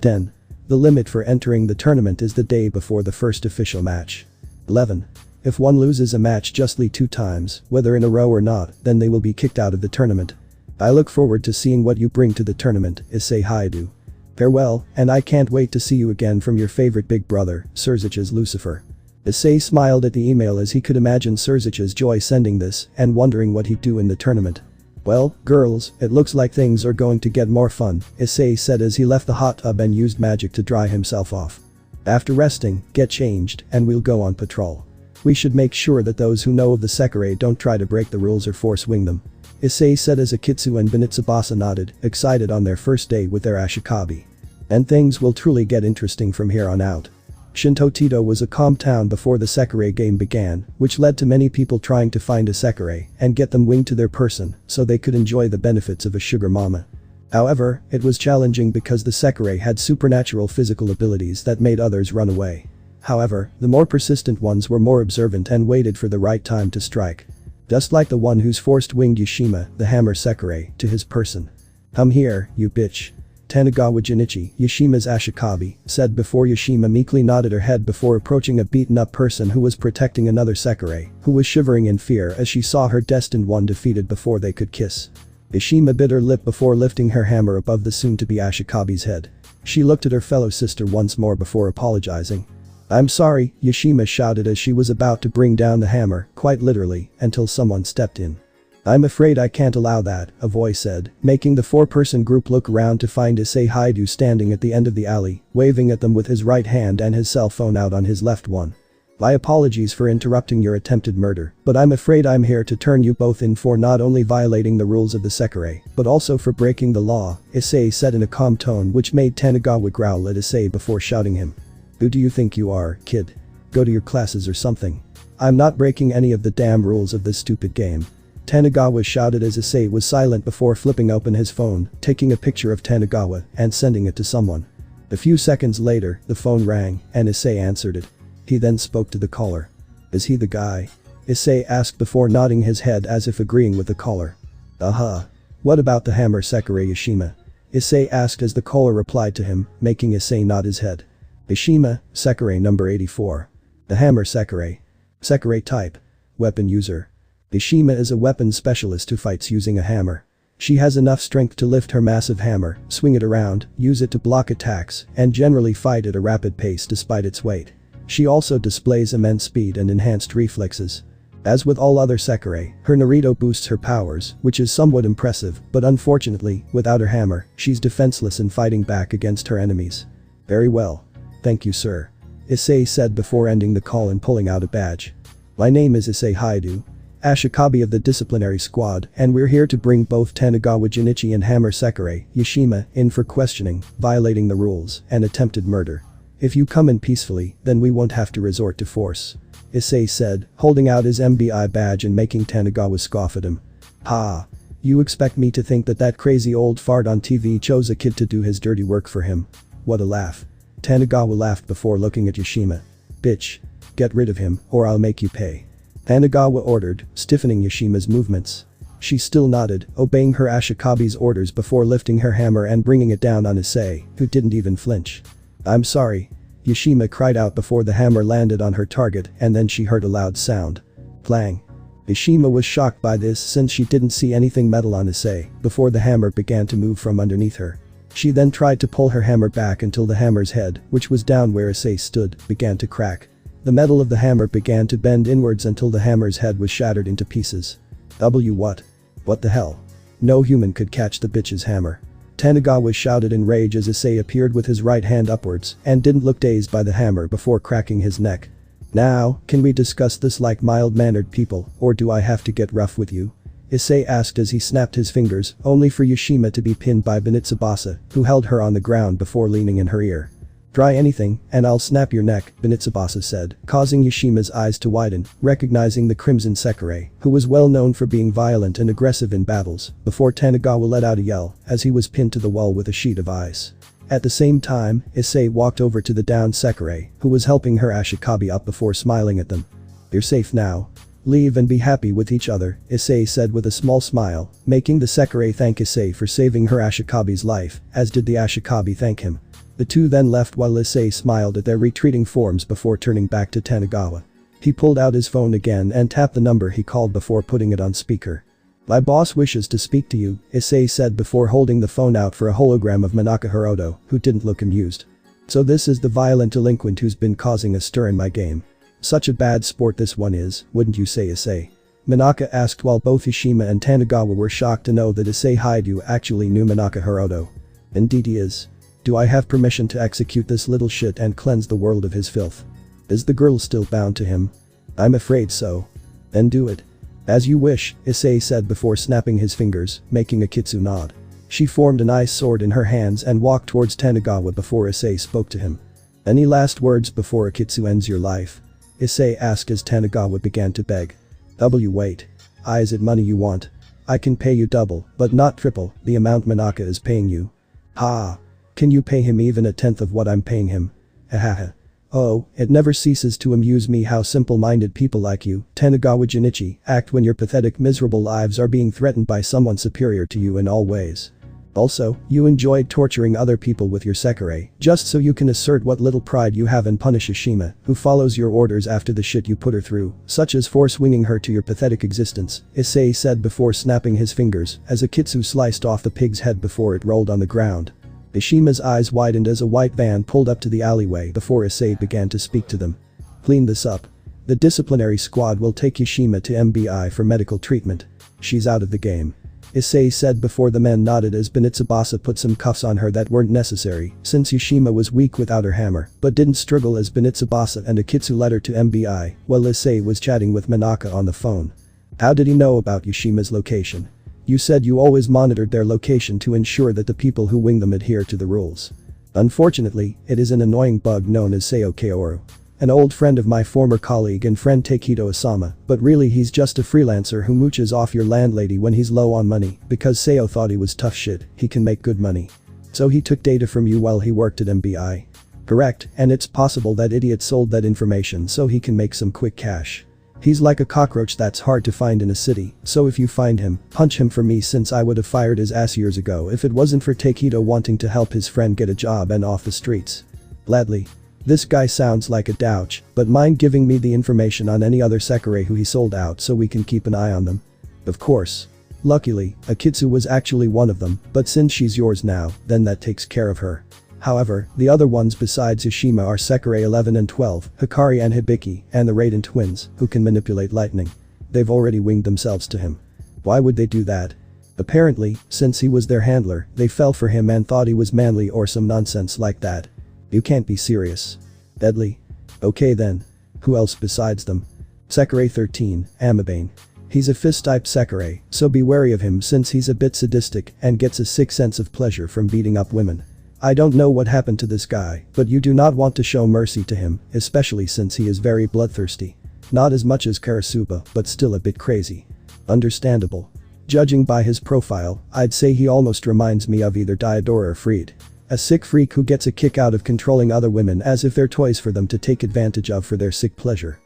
10. The limit for entering the tournament is the day before the first official match. 11. If one loses a match justly 2 times, whether in a row or not, then they will be kicked out of the tournament. I look forward to seeing what you bring to the tournament, Issei Hyoudou. Farewell, and I can't wait to see you again from your favorite big brother, Surzich's Lucifer. Issei smiled at the email as he could imagine Surzich's joy sending this and wondering what he'd do in the tournament. Well, girls, it looks like things are going to get more fun, Issei said as he left the hot tub and used magic to dry himself off. After resting, get changed, and we'll go on patrol. We should make sure that those who know of the Sekirei don't try to break the rules or force wing them. Issei said as Akitsu and Benitsubasa nodded, excited on their first day with their Ashikabi. And things will truly get interesting from here on out. Shintotito was a calm town before the Sekirei game began, which led to many people trying to find a Sekirei and get them winged to their person so they could enjoy the benefits of a sugar mama. However, it was challenging because the Sekirei had supernatural physical abilities that made others run away. However, the more persistent ones were more observant and waited for the right time to strike. Just like the one who's forced winged Yashima, the hammer Sekirei, to his person. Come here, you bitch. Tanagawa Jinichi, Yashima's Ashikabi, said before Yashima meekly nodded her head before approaching a beaten-up person who was protecting another Sekirei, who was shivering in fear as she saw her destined one defeated before they could kiss. Yashima bit her lip before lifting her hammer above the soon-to-be Ashikabi's head. She looked at her fellow sister once more before apologizing. I'm sorry, Yashima shouted as she was about to bring down the hammer, quite literally, until someone stepped in. I'm afraid I can't allow that, a voice said, making the 4-person group look around to find Issei Hyoudou standing at the end of the alley, waving at them with his right hand and his cell phone out on his left one. My apologies for interrupting your attempted murder, but I'm afraid I'm here to turn you both in for not only violating the rules of the Sekirei, but also for breaking the law, Issei said in a calm tone which made Tanagawa growl at Issei before shouting him. Who do you think you are, kid? Go to your classes or something. I'm not breaking any of the damn rules of this stupid game. Tanagawa shouted as Issei was silent before flipping open his phone, taking a picture of Tanagawa and sending it to someone. A few seconds later, the phone rang and Issei answered it. He then spoke to the caller. Is he the guy? Issei asked before nodding his head as if agreeing with the caller. What about the hammer Sekirei Yashima? Issei asked as the caller replied to him, making Issei nod his head. Yashima, Sekirei number 84. The hammer Sekirei. Sekirei type. Weapon user. Yashima is a weapons specialist who fights using a hammer. She has enough strength to lift her massive hammer, swing it around, use it to block attacks, and generally fight at a rapid pace despite its weight. She also displays immense speed and enhanced reflexes. As with all other Sekirei, her Naruto boosts her powers, which is somewhat impressive, but unfortunately, without her hammer, she's defenseless in fighting back against her enemies. Very well. Thank you, sir. Issei said before ending the call and pulling out a badge. My name is Issei Hyoudou, Ashikabi of the disciplinary squad, and we're here to bring both Tanagawa Jinichi and Hammer Sekirei, Yashima, in for questioning, violating the rules, and attempted murder. If you come in peacefully, then we won't have to resort to force. Issei said, holding out his MBI badge and making Tanagawa scoff at him. Ha! You expect me to think that that crazy old fart on TV chose a kid to do his dirty work for him? What a laugh. Tanagawa laughed before looking at Yashima. Bitch. Get rid of him, or I'll make you pay. Tanagawa ordered, stiffening Yashima's movements. She still nodded, obeying her Ashikabi's orders before lifting her hammer and bringing it down on Issei, who didn't even flinch. I'm sorry. Yashima cried out before the hammer landed on her target and then she heard a loud sound. Clang. Yashima was shocked by this since she didn't see anything metal on Issei before the hammer began to move from underneath her. She then tried to pull her hammer back until the hammer's head, which was down where Issei stood, began to crack. The metal of the hammer began to bend inwards until the hammer's head was shattered into pieces. What? What the hell? No human could catch the bitch's hammer. Tanagawa shouted in rage as Issei appeared with his right hand upwards and didn't look dazed by the hammer before cracking his neck. Now, can we discuss this like mild-mannered people, or do I have to get rough with you? Issei asked as he snapped his fingers, only for Yashima to be pinned by Benitsubasa, who held her on the ground before leaning in her ear. Try anything, and I'll snap your neck, Benitsubasa said, causing Yashima's eyes to widen, recognizing the Crimson Sekirei, who was well known for being violent and aggressive in battles, before Tanagawa let out a yell, as he was pinned to the wall with a sheet of ice. At the same time, Issei walked over to the downed Sekirei, who was helping her Ashikabi up before smiling at them. You're safe now. Leave and be happy with each other, Issei said with a small smile, making the Sekirei thank Issei for saving her Ashikabi's life, as did the Ashikabi thank him. The two then left while Issei smiled at their retreating forms before turning back to Tanagawa. He pulled out his phone again and tapped the number he called before putting it on speaker. My boss wishes to speak to you, Issei said before holding the phone out for a hologram of Minaka Hiroto, who didn't look amused. So this is the violent delinquent who's been causing a stir in my game. Such a bad sport this one is, wouldn't you say, Issei? Minaka asked while both Yashima and Tanagawa were shocked to know that Issei Hyoudou actually knew Minaka Hiroto. Indeed he is. Do I have permission to execute this little shit and cleanse the world of his filth? Is the girl still bound to him? I'm afraid so. Then do it. As you wish, Issei said before snapping his fingers, making a kitsu nod. She formed an ice sword in her hands and walked towards Tanagawa before Issei spoke to him. Any last words before Akitsu ends your life? Issei asked as Tanagawa began to beg. Wait. Is it money you want? I can pay you double, but not triple, the amount Minaka is paying you. Ha! Can you pay him even a tenth of what I'm paying him? Ahaha. Oh, it never ceases to amuse me how simple-minded people like you, Tanagawa Junichi, act when your pathetic miserable lives are being threatened by someone superior to you in all ways. Also, you enjoyed torturing other people with your Sekirei, just so you can assert what little pride you have and punish Ashima, who follows your orders after the shit you put her through, such as force-winging her to your pathetic existence, Issei said before snapping his fingers, as Akitsu sliced off the pig's head before it rolled on the ground. Ashima's eyes widened as a white van pulled up to the alleyway before Issei began to speak to them. Clean this up. The disciplinary squad will take Yashima to MBI for medical treatment. She's out of the game. Issei said before the men nodded as Benitsubasa put some cuffs on her that weren't necessary, since Yashima was weak without her hammer, but didn't struggle as Benitsubasa and Akitsu led her to MBI, while Issei was chatting with Minaka on the phone. How did he know about Yashima's location? You said you always monitored their location to ensure that the people who wing them adhere to the rules. Unfortunately, it is an annoying bug known as Seo Kaoru. An old friend of my former colleague and friend Takedo Osama, but really he's just a freelancer who mooches off your landlady when he's low on money, because Seo thought he was tough shit, he can make good money. So he took data from you while he worked at MBI. Correct, and it's possible that idiot sold that information so he can make some quick cash. He's like a cockroach that's hard to find in a city, so if you find him, punch him for me since I would have fired his ass years ago if it wasn't for Takedo wanting to help his friend get a job and off the streets. Gladly. This guy sounds like a douche, but mind giving me the information on any other Sekirei who he sold out so we can keep an eye on them? Of course. Luckily, Akitsu was actually one of them, but since she's yours now, then that takes care of her. However, the other ones besides Yashima are Sekirei 11 and 12, Hikari and Hibiki, and the Raiden twins, who can manipulate lightning. They've already winged themselves to him. Why would they do that? Apparently, since he was their handler, they fell for him and thought he was manly or some nonsense like that. You can't be serious. Deadly. Okay then. Who else besides them? Sekirei 13, Amabane. He's a fist-type Sekirei, so be wary of him since he's a bit sadistic and gets a sick sense of pleasure from beating up women. I don't know what happened to this guy, but you do not want to show mercy to him, especially since he is very bloodthirsty. Not as much as Karasuba, but still a bit crazy. Understandable. Judging by his profile, I'd say he almost reminds me of either Diodora or Freed. A sick freak who gets a kick out of controlling other women as if they're toys for them to take advantage of for their sick pleasure.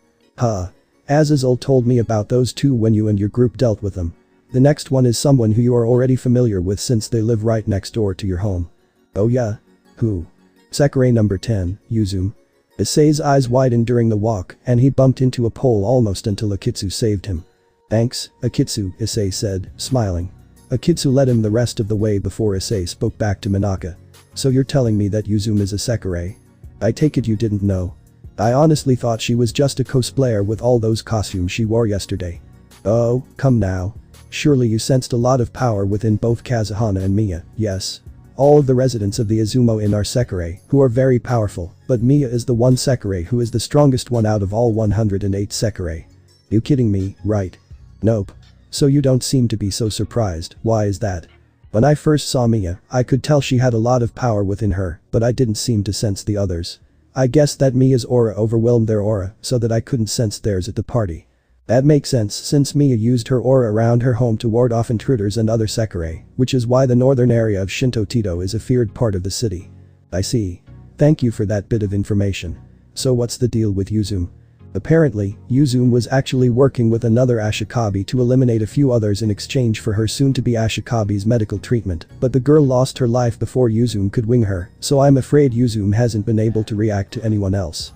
Azazel told me about those two when you and your group dealt with them. The next one is someone who you are already familiar with since they live right next door to your home. Oh yeah? Who? Sekirei number 10, Yuzum. Issei's eyes widened during the walk and he bumped into a pole almost until Akitsu saved him. Thanks, Akitsu, Issei said, smiling. Akitsu led him the rest of the way before Issei spoke back to Minaka. So you're telling me that Yuzum is a Sekirei? I take it you didn't know. I honestly thought she was just a cosplayer with all those costumes she wore yesterday. Oh, come now. Surely you sensed a lot of power within both Kazuhana and Miya, yes? All of the residents of the Izumo Inn are Sekirei, who are very powerful, but Miya is the one Sekirei who is the strongest one out of all 108 Sekirei. You kidding me, right? Nope. So you don't seem to be so surprised, why is that? When I first saw Mia, I could tell she had a lot of power within her, but I didn't seem to sense the others. I guess that Mia's aura overwhelmed their aura so that I couldn't sense theirs at the party. That makes sense since Mia used her aura around her home to ward off intruders and other Sekirei, which is why the northern area of Shinto Tito is a feared part of the city. I see. Thank you for that bit of information. So what's the deal with Yuzum? Apparently, Yuzum was actually working with another Ashikabi to eliminate a few others in exchange for her soon-to-be Ashikabi's medical treatment, but the girl lost her life before Yuzum could wing her, so I'm afraid Yuzum hasn't been able to react to anyone else.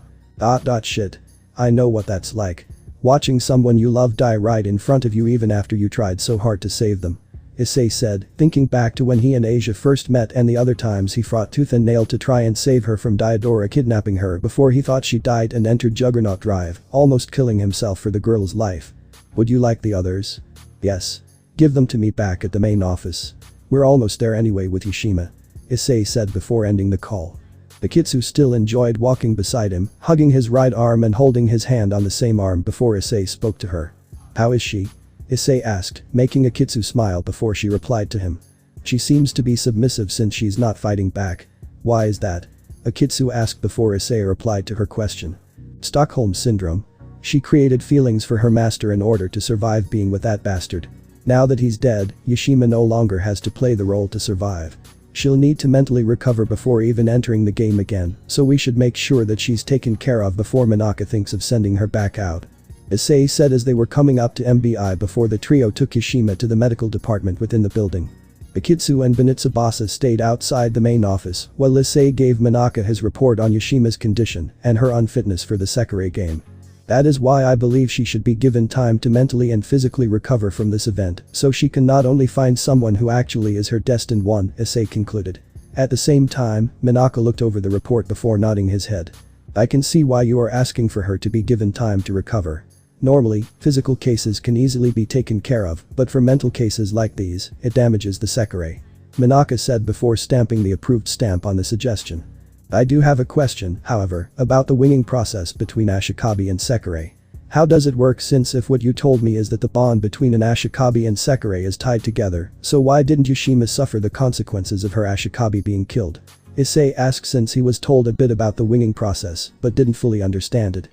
Shit. I know what that's like. Watching someone you love die right in front of you even after you tried so hard to save them. Issei said, thinking back to when he and Asia first met and the other times he fought tooth and nail to try and save her from Diodora kidnapping her before he thought she died and entered Juggernaut Drive, almost killing himself for the girl's life. Would you like the others? Yes. Give them to me back at the main office. We're almost there anyway with Yushima. Issei said before ending the call. The Kitsu still enjoyed walking beside him, hugging his right arm and holding his hand on the same arm before Issei spoke to her. How is she? Issei asked, making a Kitsu smile before she replied to him. She seems to be submissive since she's not fighting back. Why is that? A Kitsu asked before Issei replied to her question. Stockholm Syndrome. She created feelings for her master in order to survive being with that bastard. Now that he's dead, Yushima no longer has to play the role to survive. She'll need to mentally recover before even entering the game again, so we should make sure that she's taken care of before Minaka thinks of sending her back out. Issei said as they were coming up to MBI before the trio took Yushima to the medical department within the building. Akitsu and Benitsubasa stayed outside the main office while Issei gave Minaka his report on Yushima's condition and her unfitness for the Sekirei game. That is why I believe she should be given time to mentally and physically recover from this event so she can not only find someone who actually is her destined one, Issei concluded. At the same time, Minaka looked over the report before nodding his head. I can see why you are asking for her to be given time to recover. Normally, physical cases can easily be taken care of, but for mental cases like these, it damages the Sekirei. Minaka said before stamping the approved stamp on the suggestion. I do have a question, however, about the winging process between Ashikabi and Sekirei. How does it work since if what you told me is that the bond between an Ashikabi and Sekirei is tied together, so why didn't Yushima suffer the consequences of her Ashikabi being killed? Issei asked since he was told a bit about the winging process, but didn't fully understand it.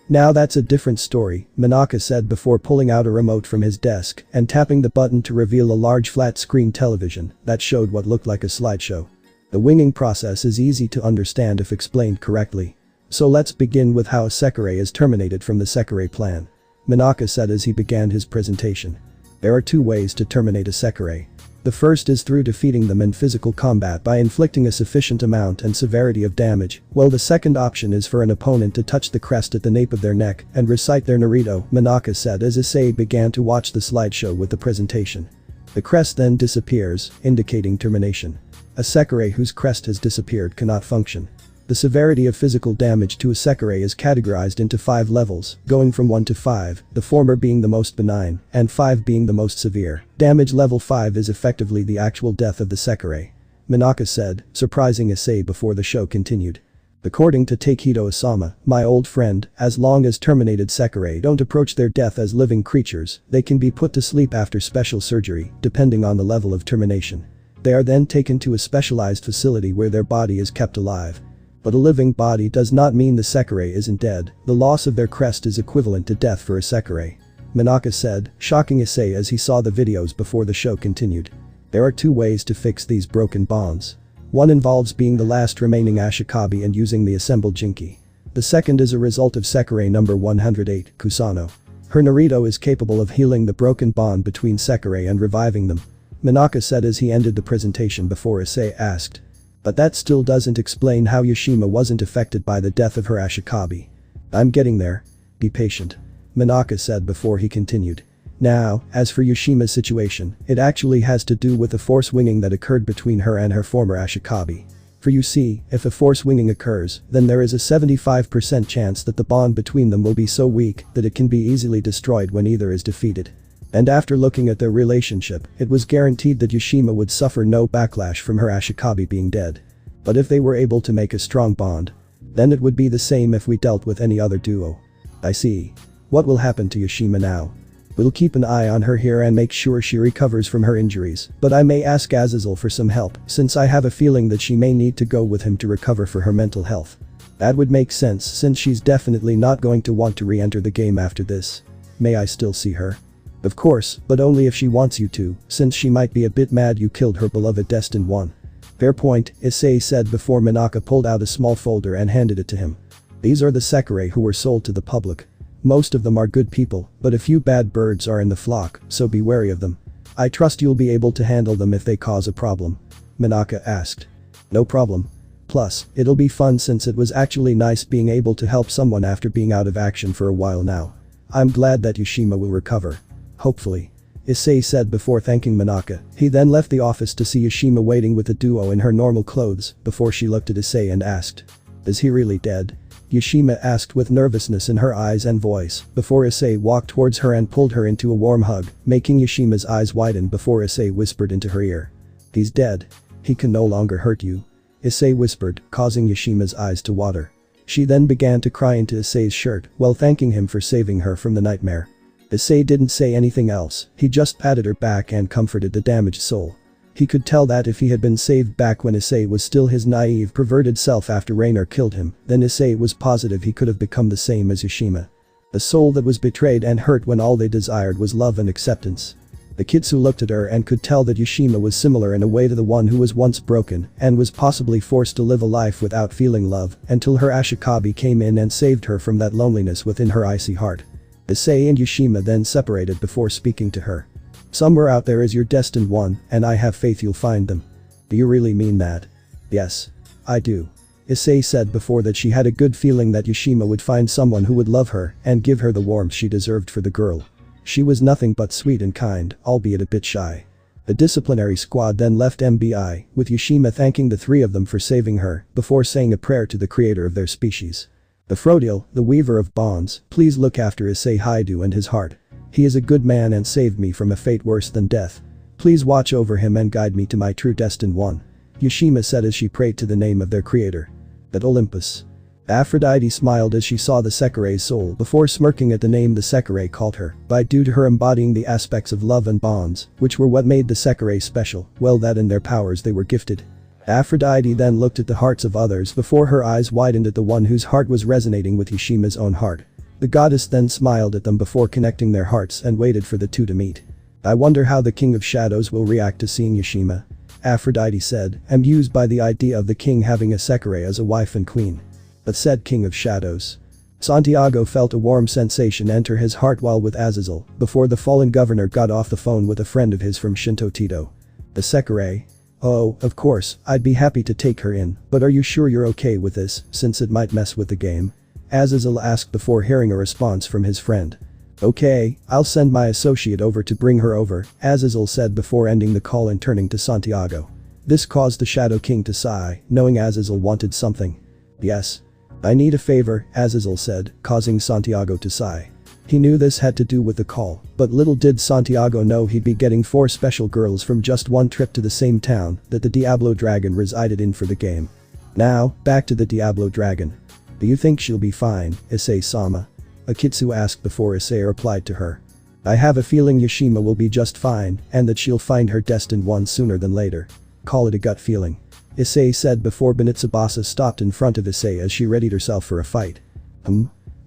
Now that's a different story, Minaka said before pulling out a remote from his desk and tapping the button to reveal a large flat-screen television that showed what looked like a slideshow. The winging process is easy to understand if explained correctly. So let's begin with how a Sekirei is terminated from the Sekirei plan. Minaka said as he began his presentation. There are two ways to terminate a Sekirei. The first is through defeating them in physical combat by inflicting a sufficient amount and severity of damage, while the second option is for an opponent to touch the crest at the nape of their neck and recite their Naruto, Minaka said as Issei began to watch the slideshow with the presentation. The crest then disappears, indicating termination. A Sekirei whose crest has disappeared cannot function. The severity of physical damage to a Sekirei is categorized into 5 levels, going from 1 to 5, the former being the most benign, and 5 being the most severe. Damage level 5 is effectively the actual death of the Sekirei. Minaka said, surprising Issei before the show continued. According to Takedo Osama, my old friend, as long as terminated Sekirei don't approach their death as living creatures, they can be put to sleep after special surgery, depending on the level of termination. They are then taken to a specialized facility where their body is kept alive. But a living body does not mean the Sekirei isn't dead, the loss of their crest is equivalent to death for a Sekirei. Minaka said, shocking Issei as he saw the videos before the show continued. There are 2 ways to fix these broken bonds. One involves being the last remaining Ashikabi and using the assembled Jinki. The second is a result of Sekirei number 108, Kusano. Her Naruto is capable of healing the broken bond between Sekirei and reviving them. Minaka said as he ended the presentation before Issei asked. But that still doesn't explain how Yushima wasn't affected by the death of her Ashikabi. I'm getting there. Be patient. Minaka said before he continued. Now, as for Yushima's situation, it actually has to do with the force winging that occurred between her and her former Ashikabi. For you see, if a force winging occurs, then there is a 75% chance that the bond between them will be so weak that it can be easily destroyed when either is defeated. And after looking at their relationship, it was guaranteed that Yushima would suffer no backlash from her Ashikabi being dead. But if they were able to make a strong bond, then it would be the same if we dealt with any other duo. I see. What will happen to Yushima now? We'll keep an eye on her here and make sure she recovers from her injuries, but I may ask Azazel for some help since I have a feeling that she may need to go with him to recover for her mental health. That would make sense since she's definitely not going to want to re-enter the game after this. May I still see her? Of course, but only if she wants you to, since she might be a bit mad you killed her beloved destined one. Fair point, Issei said before Minaka pulled out a small folder and handed it to him. These are the Sakurai who were sold to the public. Most of them are good people, but a few bad birds are in the flock, so be wary of them. I trust you'll be able to handle them if they cause a problem. Minaka asked. No problem. Plus, it'll be fun since it was actually nice being able to help someone after being out of action for a while now. I'm glad that Yushima will recover. Hopefully. Issei said before thanking Minaka. He then left the office to see Yushima waiting with the duo in her normal clothes before she looked at Issei and asked. Is he really dead? Yushima asked with nervousness in her eyes and voice before Issei walked towards her and pulled her into a warm hug, making Yushima's eyes widen before Issei whispered into her ear. He's dead. He can no longer hurt you. Issei whispered, causing Yushima's eyes to water. She then began to cry into Issei's shirt while thanking him for saving her from the nightmare. Issei didn't say anything else, he just patted her back and comforted the damaged soul. He could tell that if he had been saved back when Issei was still his naive perverted self after Rainer killed him, then Issei was positive he could have become the same as Yushima. The soul that was betrayed and hurt when all they desired was love and acceptance. The Kitsu looked at her and could tell that Yushima was similar in a way to the one who was once broken and was possibly forced to live a life without feeling love until her Ashikabi came in and saved her from that loneliness within her icy heart. Issei and Yushima then separated before speaking to her. Somewhere out there is your destined one, and I have faith you'll find them. Do you really mean that? Yes. I do. Issei said before that she had a good feeling that Yushima would find someone who would love her and give her the warmth she deserved for the girl. She was nothing but sweet and kind, albeit a bit shy. The disciplinary squad then left MBI, with Yushima thanking the three of them for saving her, before saying a prayer to the creator of their species. The Frodil, the weaver of bonds, please look after Issei Hyoudou and his heart. He is a good man and saved me from a fate worse than death. Please watch over him and guide me to my true destined one. Yushima said as she prayed to the name of their creator. At Olympus. Aphrodite smiled as she saw the Sakurai's soul before smirking at the name the Sakurai called her, by due to her embodying the aspects of love and bonds, which were what made the Sakurai special, well that in their powers they were gifted. Aphrodite then looked at the hearts of others before her eyes widened at the one whose heart was resonating with Yushima's own heart. The goddess then smiled at them before connecting their hearts and waited for the two to meet. I wonder how the King of Shadows will react to seeing Yushima. Aphrodite said, amused by the idea of the king having a Sakurai as a wife and queen. But said King of Shadows. Santiago felt a warm sensation enter his heart while with Azazel before the fallen governor got off the phone with a friend of his from Shinto Tito. The Sakurai? Oh, of course, I'd be happy to take her in, but are you sure you're okay with this, since it might mess with the game? Azazel asked before hearing a response from his friend. Okay, I'll send my associate over to bring her over, Azazel said before ending the call and turning to Santiago. This caused the Shadow King to sigh, knowing Azazel wanted something. Yes. I need a favor, Azazel said, causing Santiago to sigh. He knew this had to do with the call, but little did Santiago know he'd be getting 4 special girls from just one trip to the same town that the Diablo Dragon resided in for the game. Now, back to the Diablo Dragon. Do you think she'll be fine, Issei-sama? Akitsu asked before Issei replied to her. I have a feeling Yushima will be just fine and that she'll find her destined one sooner than later. Call it a gut feeling. Issei said before Benitsubasa stopped in front of Issei as she readied herself for a fight.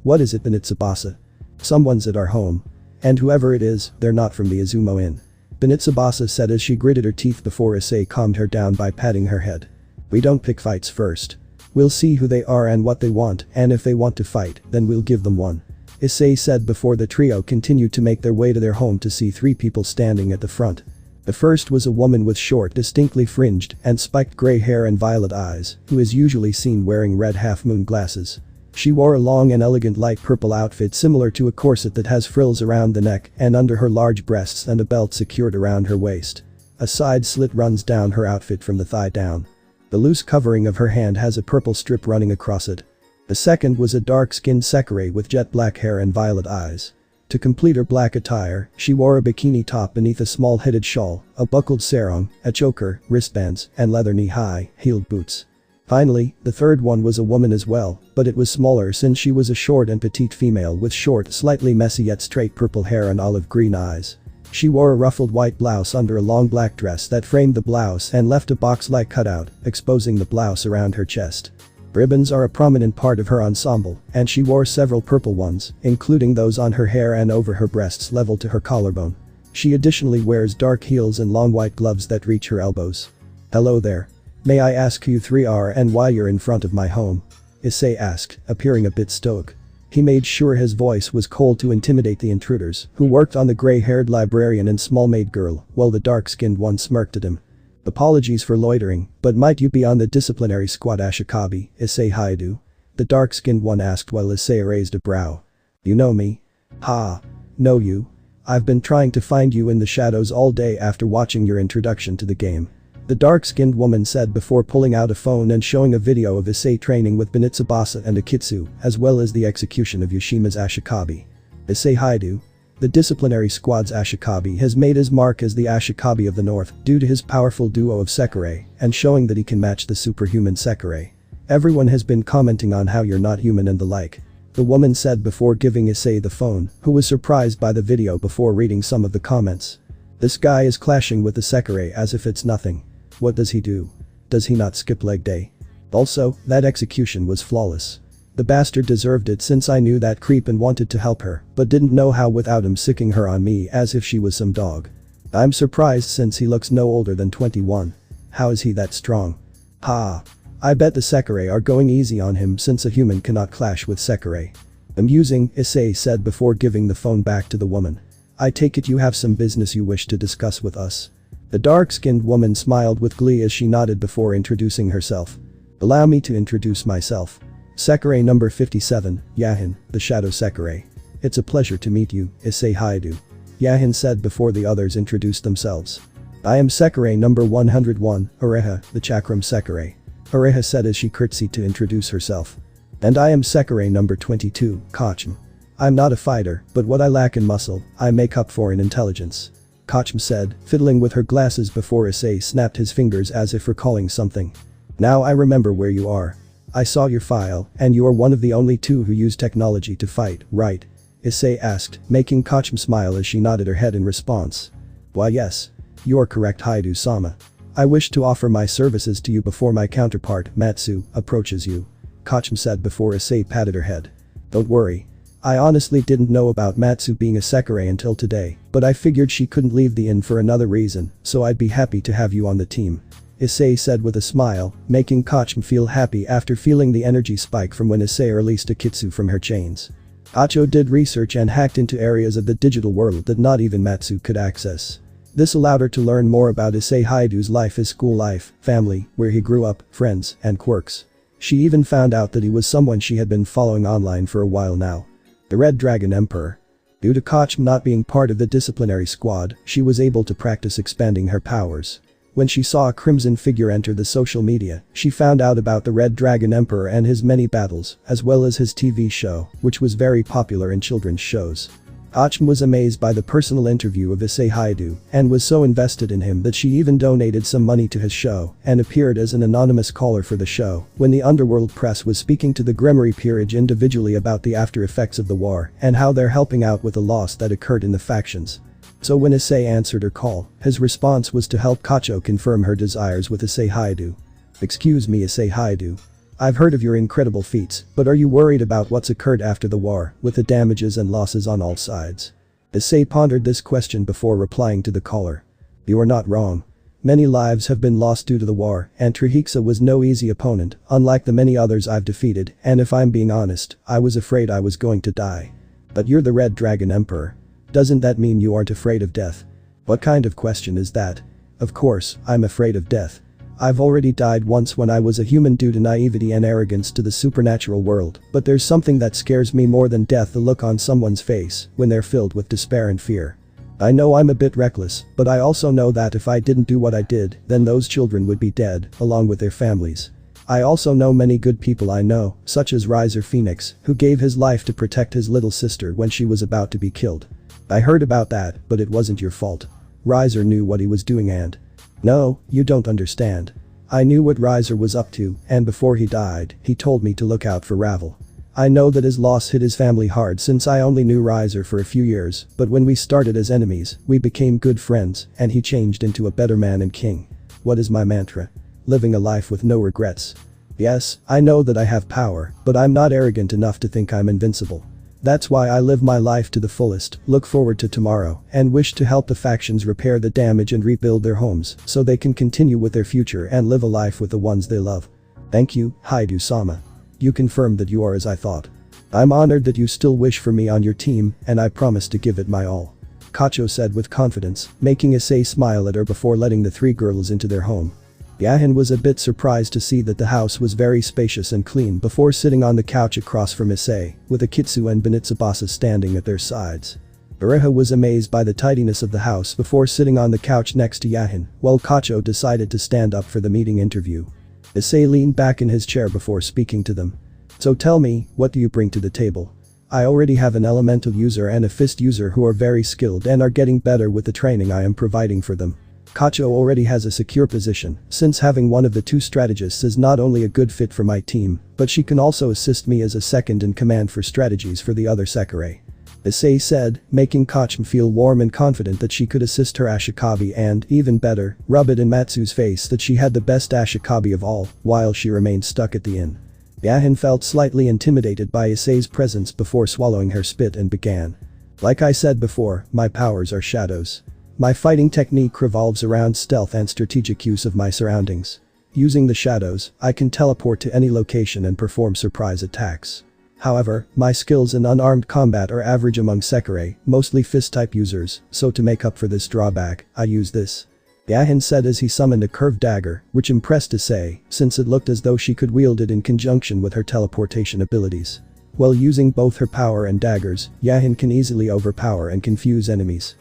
What is it, Benitsubasa? Someone's at our home. And whoever it is, they're not from the Izumo Inn. Benitsubasa said as she gritted her teeth before Issei calmed her down by patting her head. We don't pick fights first. We'll see who they are and what they want, and if they want to fight, then we'll give them one. Issei said before the trio continued to make their way to their home to see 3 people standing at the front. The first was a woman with short, distinctly fringed and spiked gray hair and violet eyes, who is usually seen wearing red half-moon glasses. She wore a long and elegant light purple outfit similar to a corset that has frills around the neck and under her large breasts and a belt secured around her waist. A side slit runs down her outfit from the thigh down. The loose covering of her hand has a purple strip running across it. The second was a dark-skinned Sakurai with jet black hair and violet eyes. To complete her black attire, she wore a bikini top beneath a small hooded shawl, a buckled sarong, a choker, wristbands, and leather knee-high, heeled boots. Finally, the third one was a woman as well, but it was smaller since she was a short and petite female with short, slightly messy yet straight purple hair and olive green eyes. She wore a ruffled white blouse under a long black dress that framed the blouse and left a box-like cutout, exposing the blouse around her chest. Ribbons are a prominent part of her ensemble, and she wore several purple ones, including those on her hair and over her breasts level to her collarbone. She additionally wears dark heels and long white gloves that reach her elbows. "Hello there. May I ask who you three are and why you're in front of my home?" Issei asked, appearing a bit stoic. He made sure his voice was cold to intimidate the intruders, who worked on the gray-haired librarian and small maid girl, while the dark-skinned one smirked at him. "Apologies for loitering, but might you be on the disciplinary squad Ashikabi, Issei Hyoudou?" The dark-skinned one asked while Issei raised a brow. "You know me?" "Ha. Know you? I've been trying to find you in the shadows all day after watching your introduction to the game," the dark-skinned woman said before pulling out a phone and showing a video of Issei training with Benitsubasa and Akitsu, as well as the execution of Yoshima's Ashikabi. Issei Hyoudou, the disciplinary squad's Ashikabi, has made his mark as the Ashikabi of the North due to his powerful duo of Sekirei and showing that he can match the superhuman Sekirei. "Everyone has been commenting on how you're not human and the like," the woman said before giving Issei the phone, who was surprised by the video before reading some of the comments. "This guy is clashing with the Sekirei as if it's nothing. What does he do? Does he not skip leg day? Also, that execution was flawless. The bastard deserved it since I knew that creep and wanted to help her, but didn't know how without him sicking her on me as if she was some dog. I'm surprised since he looks no older than 21. How is he that strong? Ha. I bet the Sekirei are going easy on him since a human cannot clash with Sekirei." "Amusing," Issei said before giving the phone back to the woman. "I take it you have some business you wish to discuss with us." The dark-skinned woman smiled with glee as she nodded before introducing herself. "Allow me to introduce myself. Sekirei number 57, Yahin, the Shadow Sekirei. It's a pleasure to meet you, Issei Hyoudou," Yahin said before the others introduced themselves. "I am Sekirei number 101, Areha, the Chakram Sekirei," Areha said as she curtsied to introduce herself. "And I am Sekirei number 22, Kachim. I'm not a fighter, but what I lack in muscle, I make up for in intelligence," Kachim said, fiddling with her glasses before Issei snapped his fingers as if recalling something. "Now I remember where you are. I saw your file, and you are one of the only two who use technology to fight, right?" Issei asked, making Kachim smile as she nodded her head in response. "Why yes. You're correct, Hyoudou-sama. I wish to offer my services to you before my counterpart, Matsu, approaches you," Kachim said before Issei patted her head. "Don't worry. I honestly didn't know about Matsu being a Sekirei until today, but I figured she couldn't leave the inn for another reason, so I'd be happy to have you on the team," Issei said with a smile, making Kachim feel happy after feeling the energy spike from when Issei released Akitsu from her chains. Acho did research and hacked into areas of the digital world that not even Matsu could access. This allowed her to learn more about Issei Hyoudou's life, his school life, family, where he grew up, friends, and quirks. She even found out that he was someone she had been following online for a while now. The Red Dragon Emperor. Due to Kachim not being part of the disciplinary squad, she was able to practice expanding her powers. When she saw a crimson figure enter the social media, she found out about the Red Dragon Emperor and his many battles, as well as his TV show, which was very popular in children's shows. Kachim was amazed by the personal interview of Issei Hyoudou and was so invested in him that she even donated some money to his show and appeared as an anonymous caller for the show when the underworld press was speaking to the Grimoire peerage individually about the after effects of the war and how they're helping out with the loss that occurred in the factions. So when Issei answered her call, his response was to help Kacho confirm her desires with Issei Hyoudou. "Excuse me, Issei Hyoudou. I've heard of your incredible feats, but are you worried about what's occurred after the war, with the damages and losses on all sides?" Issei pondered this question before replying to the caller. "You are not wrong. Many lives have been lost due to the war, and Trihexa was no easy opponent, unlike the many others I've defeated, and if I'm being honest, I was afraid I was going to die. But you're the Red Dragon Emperor. Doesn't that mean you aren't afraid of death?" "What kind of question is that? Of course, I'm afraid of death. I've already died once when I was a human due to naivety and arrogance to the supernatural world, but there's something that scares me more than death: the look on someone's face when they're filled with despair and fear. I know I'm a bit reckless, but I also know that if I didn't do what I did, then those children would be dead, along with their families. I also know many good people I know, such as Riser Phoenix, who gave his life to protect his little sister when she was about to be killed. I heard about that, but it wasn't your fault. Riser knew what he was doing and..." "No, you don't understand. I knew what Riser was up to, and before he died, he told me to look out for Ravel. I know that his loss hit his family hard since I only knew Riser for a few years, but when we started as enemies, we became good friends, and he changed into a better man and king. What is my mantra? Living a life with no regrets. Yes, I know that I have power, but I'm not arrogant enough to think I'm invincible. That's why I live my life to the fullest, look forward to tomorrow, and wish to help the factions repair the damage and rebuild their homes so they can continue with their future and live a life with the ones they love. Thank you, Hyoudou-sama. You confirmed that you are as I thought. I'm honored that you still wish for me on your team, and I promise to give it my all. Kacho said with confidence, making Issei smile at her before letting the three girls into their home. Yahin was a bit surprised to see that the house was very spacious and clean before sitting on the couch across from Issei, with Akitsu and Benitsubasa standing at their sides. Ureha was amazed by the tidiness of the house before sitting on the couch next to Yahin, while Kacho decided to stand up for the meeting interview. Issei leaned back in his chair before speaking to them. So tell me, what do you bring to the table? I already have an elemental user and a fist user who are very skilled and are getting better with the training I am providing for them. Kacho already has a secure position, since having one of the two strategists is not only a good fit for my team, but she can also assist me as a second in command for strategies for the other Sakurai. Issei said, making Kacho feel warm and confident that she could assist her Ashikabi and, even better, rub it in Matsu's face that she had the best Ashikabi of all, while she remained stuck at the inn. Yahin felt slightly intimidated by Issei's presence before swallowing her spit and began. Like I said before, my powers are shadows. My fighting technique revolves around stealth and strategic use of my surroundings. Using the shadows, I can teleport to any location and perform surprise attacks. However, my skills in unarmed combat are average among Sakurai, mostly fist-type users, so to make up for this drawback, I use this. Yahin said as he summoned a curved dagger, which impressed Issei, since it looked as though she could wield it in conjunction with her teleportation abilities. While using both her power and daggers, Yahin can easily overpower and confuse enemies.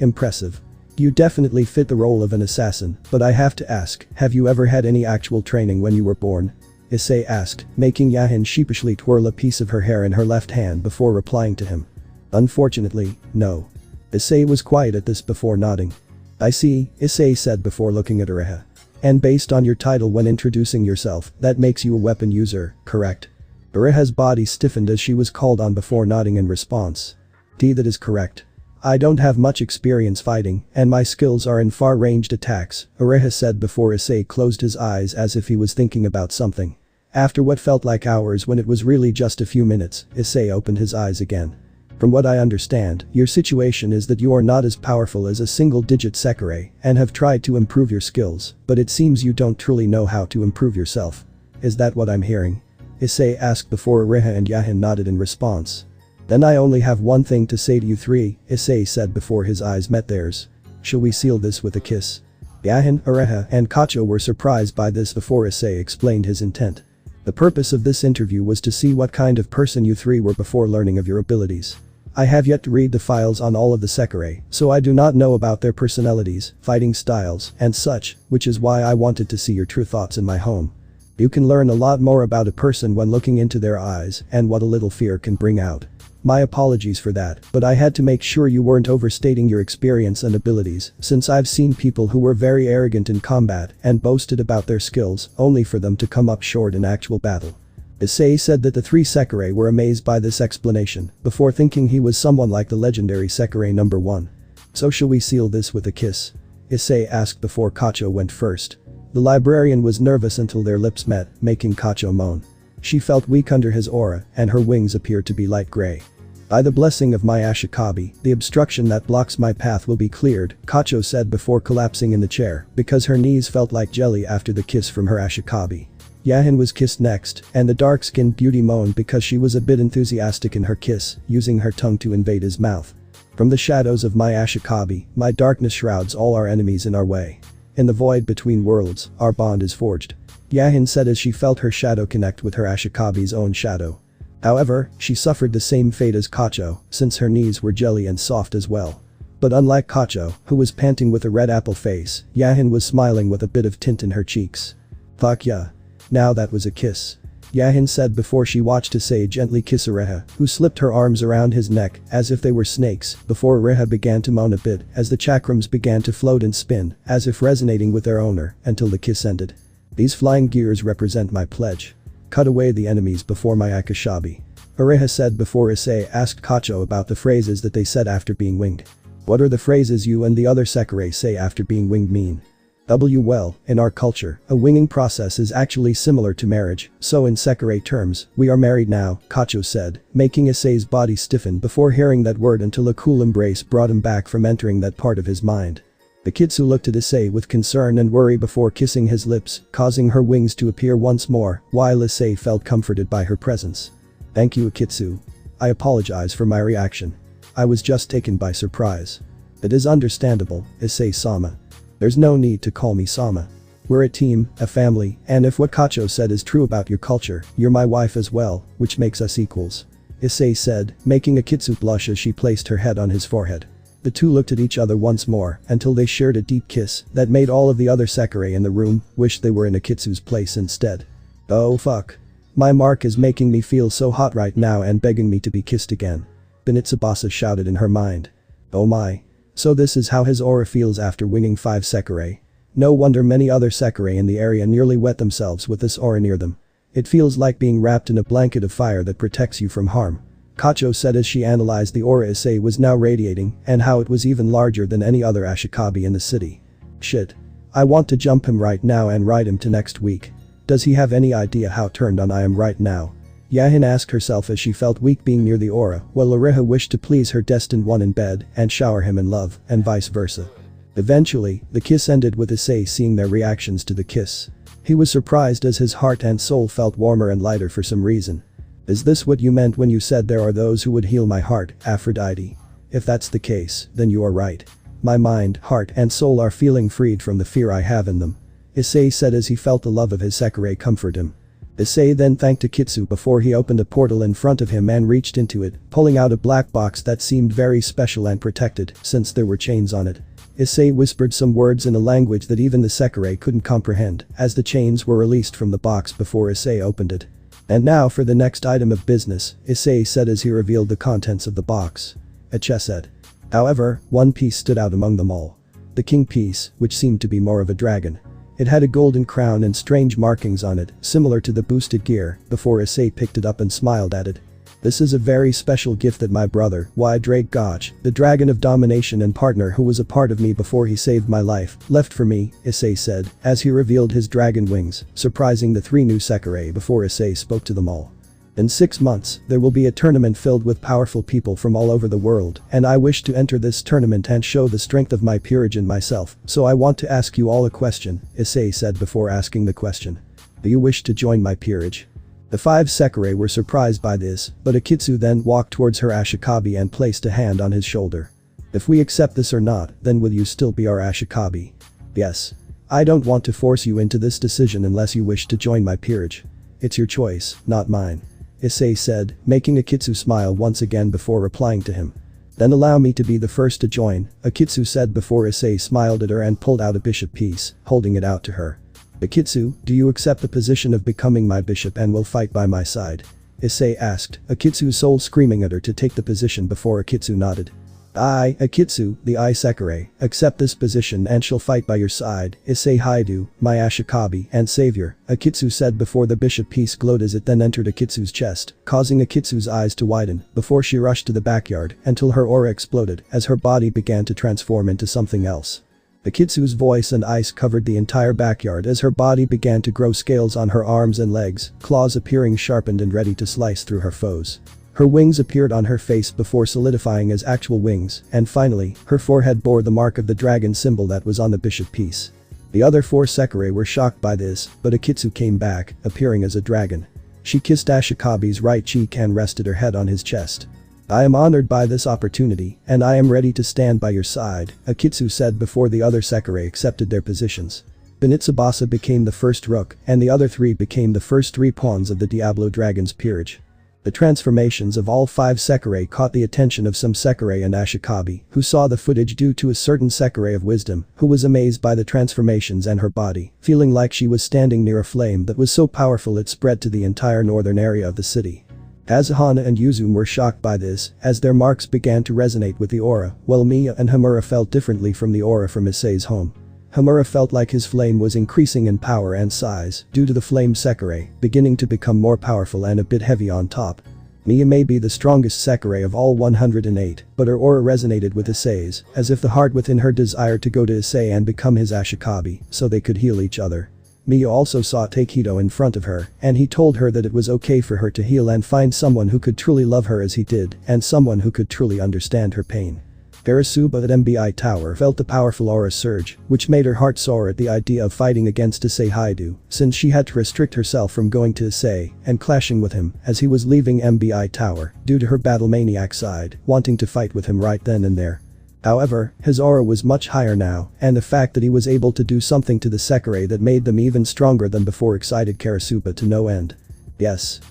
Impressive. You definitely fit the role of an assassin, but I have to ask, have you ever had any actual training when you were born? Issei asked, making Yahin sheepishly twirl a piece of her hair in her left hand before replying to him. Unfortunately, no. Issei was quiet at this before nodding. I see, Issei said before looking at Ureha. And based on your title when introducing yourself, that makes you a weapon user, correct? Ureha's body stiffened as she was called on before nodding in response. That is correct. I don't have much experience fighting, and my skills are in far-ranged attacks, Ureha said before Issei closed his eyes as if he was thinking about something. After what felt like hours when it was really just a few minutes, Issei opened his eyes again. From what I understand, your situation is that you are not as powerful as a single-digit Sakurai and have tried to improve your skills, but it seems you don't truly know how to improve yourself. Is that what I'm hearing? Issei asked before Ureha and Yahin nodded in response. Then I only have one thing to say to you three, Issei said before his eyes met theirs. Shall we seal this with a kiss? Yahin, Ureha, and Kacho were surprised by this before Issei explained his intent. The purpose of this interview was to see what kind of person you three were before learning of your abilities. I have yet to read the files on all of the Sakurai, so I do not know about their personalities, fighting styles, and such, which is why I wanted to see your true thoughts in my home. You can learn a lot more about a person when looking into their eyes and what a little fear can bring out. My apologies for that, but I had to make sure you weren't overstating your experience and abilities, since I've seen people who were very arrogant in combat and boasted about their skills only for them to come up short in actual battle. Issei said that the three Sakurai were amazed by this explanation, before thinking he was someone like the legendary Sakurai number 1. So shall we seal this with a kiss? Issei asked before Kacho went first. The librarian was nervous until their lips met, making Kacho moan. She felt weak under his aura, and her wings appeared to be light gray. By the blessing of my Ashikabi, the obstruction that blocks my path will be cleared, Kacho said before collapsing in the chair, because her knees felt like jelly after the kiss from her Ashikabi. Yahin was kissed next, and the dark-skinned beauty moaned because she was a bit enthusiastic in her kiss, using her tongue to invade his mouth. From the shadows of my Ashikabi, my darkness shrouds all our enemies in our way. In the void between worlds, our bond is forged. Yahin said as she felt her shadow connect with her Ashikabi's own shadow. However, she suffered the same fate as Kacho, since her knees were jelly and soft as well. But unlike Kacho, who was panting with a red apple face, Yahin was smiling with a bit of tint in her cheeks. Fuck yeah. Now that was a kiss. Yahin said before she watched Issei gently kiss Areha, who slipped her arms around his neck as if they were snakes before Areha began to moan a bit as the chakrams began to float and spin as if resonating with their owner until the kiss ended. These flying gears represent my pledge. Cut away the enemies before my Akashabi. Areha said before Issei asked Kacho about the phrases that they said after being winged. What are the phrases you and the other Sekirei say after being winged mean? Well, in our culture, a winging process is actually similar to marriage, so in Sekirei terms, we are married now, Kacho said, making Issei's body stiffen before hearing that word until a cool embrace brought him back from entering that part of his mind. The Kitsu looked at Issei with concern and worry before kissing his lips, causing her wings to appear once more, while Issei felt comforted by her presence. Thank you, Akitsu. I apologize for my reaction. I was just taken by surprise. It is understandable, Issei-sama. There's no need to call me Sama. We're a team, a family, and if what Kacho said is true about your culture, you're my wife as well, which makes us equals. Issei said, making Akitsu blush as she placed her head on his forehead. The two looked at each other once more until they shared a deep kiss that made all of the other Sekirei in the room wish they were in Akitsu's place instead. Oh fuck. My mark is making me feel so hot right now and begging me to be kissed again. Benitsubasa shouted in her mind. Oh my. So this is how his aura feels after winging 5 Sekirei. No wonder many other Sekirei in the area nearly wet themselves with this aura near them. It feels like being wrapped in a blanket of fire that protects you from harm. Kacho said as she analyzed the aura Issei was now radiating and how it was even larger than any other Ashikabi in the city. Shit. I want to jump him right now and ride him to next week. Does he have any idea how turned on I am right now? Yahin asked herself as she felt weak being near the aura while Areha wished to please her destined one in bed and shower him in love, and vice versa. Eventually, the kiss ended with Issei seeing their reactions to the kiss. He was surprised as his heart and soul felt warmer and lighter for some reason. Is this what you meant when you said there are those who would heal my heart, Aphrodite? If that's the case, then you are right. My mind, heart and soul are feeling freed from the fear I have in them. Issei said as he felt the love of his Sekirei comfort him. Issei then thanked Akitsu before he opened a portal in front of him and reached into it, pulling out a black box that seemed very special and protected since there were chains on it. Issei whispered some words in a language that even the Sekirei couldn't comprehend as the chains were released from the box before Issei opened it. And now for the next item of business, Issei said as he revealed the contents of the box. A chess set. However, one piece stood out among them all. The king piece, which seemed to be more of a dragon. It had a golden crown and strange markings on it, similar to the boosted gear, before Issei picked it up and smiled at it. This is a very special gift that my brother, Drake Gotch, the dragon of domination and partner who was a part of me before he saved my life, left for me, Issei said, as he revealed his dragon wings, surprising the 3 new Sekirei before Issei spoke to them all. In 6 months, there will be a tournament filled with powerful people from all over the world, and I wish to enter this tournament and show the strength of my peerage in myself, so I want to ask you all a question, Issei said before asking the question. Do you wish to join my peerage? The 5 Sekirei were surprised by this, but Akitsu then walked towards her Ashikabi and placed a hand on his shoulder. If we accept this or not, then will you still be our Ashikabi? Yes. I don't want to force you into this decision unless you wish to join my peerage. It's your choice, not mine. Issei said, making Akitsu smile once again before replying to him. Then allow me to be the first to join, Akitsu said before Issei smiled at her and pulled out a bishop piece, holding it out to her. Akitsu, do you accept the position of becoming my bishop and will fight by my side? Issei asked, Akitsu's soul screaming at her to take the position before Akitsu nodded. I, Akitsu, the Eye Sekirei, accept this position and shall fight by your side, Issei Hyoudou, my Ashikabi and savior, Akitsu said before the bishop piece glowed as it then entered Akitsu's chest, causing Akitsu's eyes to widen before she rushed to the backyard until her aura exploded as her body began to transform into something else. Akitsu's voice and ice covered the entire backyard as her body began to grow scales on her arms and legs, claws appearing sharpened and ready to slice through her foes. Her wings appeared on her face before solidifying as actual wings, and finally, her forehead bore the mark of the dragon symbol that was on the bishop piece. The other 4 Sekirei were shocked by this, but Akitsu came back, appearing as a dragon. She kissed Ashikabi's right cheek and rested her head on his chest. I am honored by this opportunity, and I am ready to stand by your side, Akitsu said before the other Sekirei accepted their positions. Benitsubasa became the first rook, and the other 3 became the first 3 pawns of the Diablo Dragon's peerage. The transformations of all 5 Sekirei caught the attention of some Sekirei and Ashikabi, who saw the footage due to a certain Sekirei of wisdom, who was amazed by the transformations and her body, feeling like she was standing near a flame that was so powerful it spread to the entire northern area of the city. Azahana and Yuzum were shocked by this, as their marks began to resonate with the aura, while Miya and Hamura felt differently from the aura from Issei's home. Hamura felt like his flame was increasing in power and size due to the flame Sekirei beginning to become more powerful and a bit heavy on top. Miya may be the strongest Sekirei of all 108, but her aura resonated with Issei's, as if the heart within her desired to go to Issei and become his Ashikabi, so they could heal each other. Miya also saw Takedo in front of her, and he told her that it was okay for her to heal and find someone who could truly love her as he did, and someone who could truly understand her pain. Karasuba at MBI Tower felt the powerful aura surge, which made her heart soar at the idea of fighting against Issei Hyoudou, since she had to restrict herself from going to Issei and clashing with him as he was leaving MBI Tower due to her battle maniac side, wanting to fight with him right then and there. However, his aura was much higher now, and the fact that he was able to do something to the Sekirei that made them even stronger than before excited Karasuba to no end. Yes.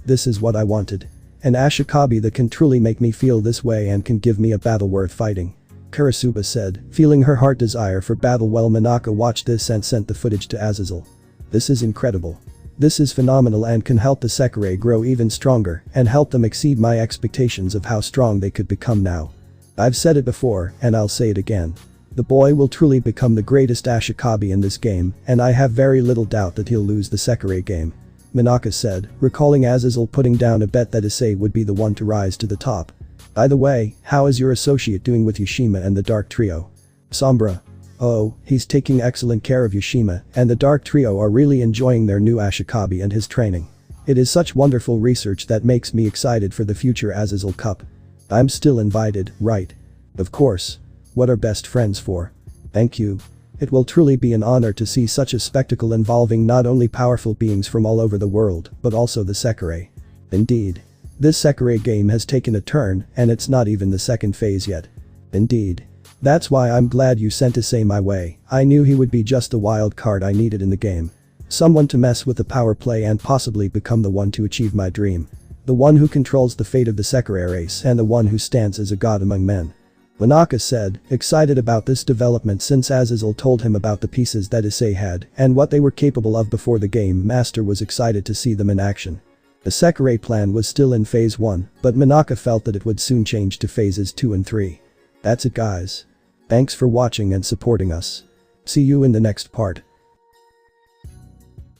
This is what I wanted. An Ashikabi that can truly make me feel this way and can give me a battle worth fighting. Karasuba said, feeling her heart desire for battle while Minaka watched this and sent the footage to Azazel. This is incredible. This is phenomenal and can help the Sekirei grow even stronger and help them exceed my expectations of how strong they could become now. I've said it before and I'll say it again. The boy will truly become the greatest Ashikabi in this game, and I have very little doubt that he'll lose the Sekirei game. Minaka said, recalling Azazel putting down a bet that Issei would be the one to rise to the top. By the way, how is your associate doing with Yushima and the Dark Trio? Sombra. Oh, he's taking excellent care of Yushima, and the Dark Trio are really enjoying their new Ashikabi and his training. It is such wonderful research that makes me excited for the future Azazel Cup. I'm still invited, right? Of course. What are best friends for? Thank you. It will truly be an honor to see such a spectacle involving not only powerful beings from all over the world, but also the Sekirei. Indeed. This Sekirei game has taken a turn, and it's not even the second phase yet. Indeed. That's why I'm glad you sent Issei my way. I knew he would be just the wild card I needed in the game. Someone to mess with the power play and possibly become the one to achieve my dream. The one who controls the fate of the Sekirei race and the one who stands as a god among men. Minaka said, excited about this development since Azazel told him about the pieces that Issei had and what they were capable of before the game master was excited to see them in action. The Sekirei plan was still in phase 1, but Minaka felt that it would soon change to phases 2 and 3. That's it guys. Thanks for watching and supporting us. See you in the next part.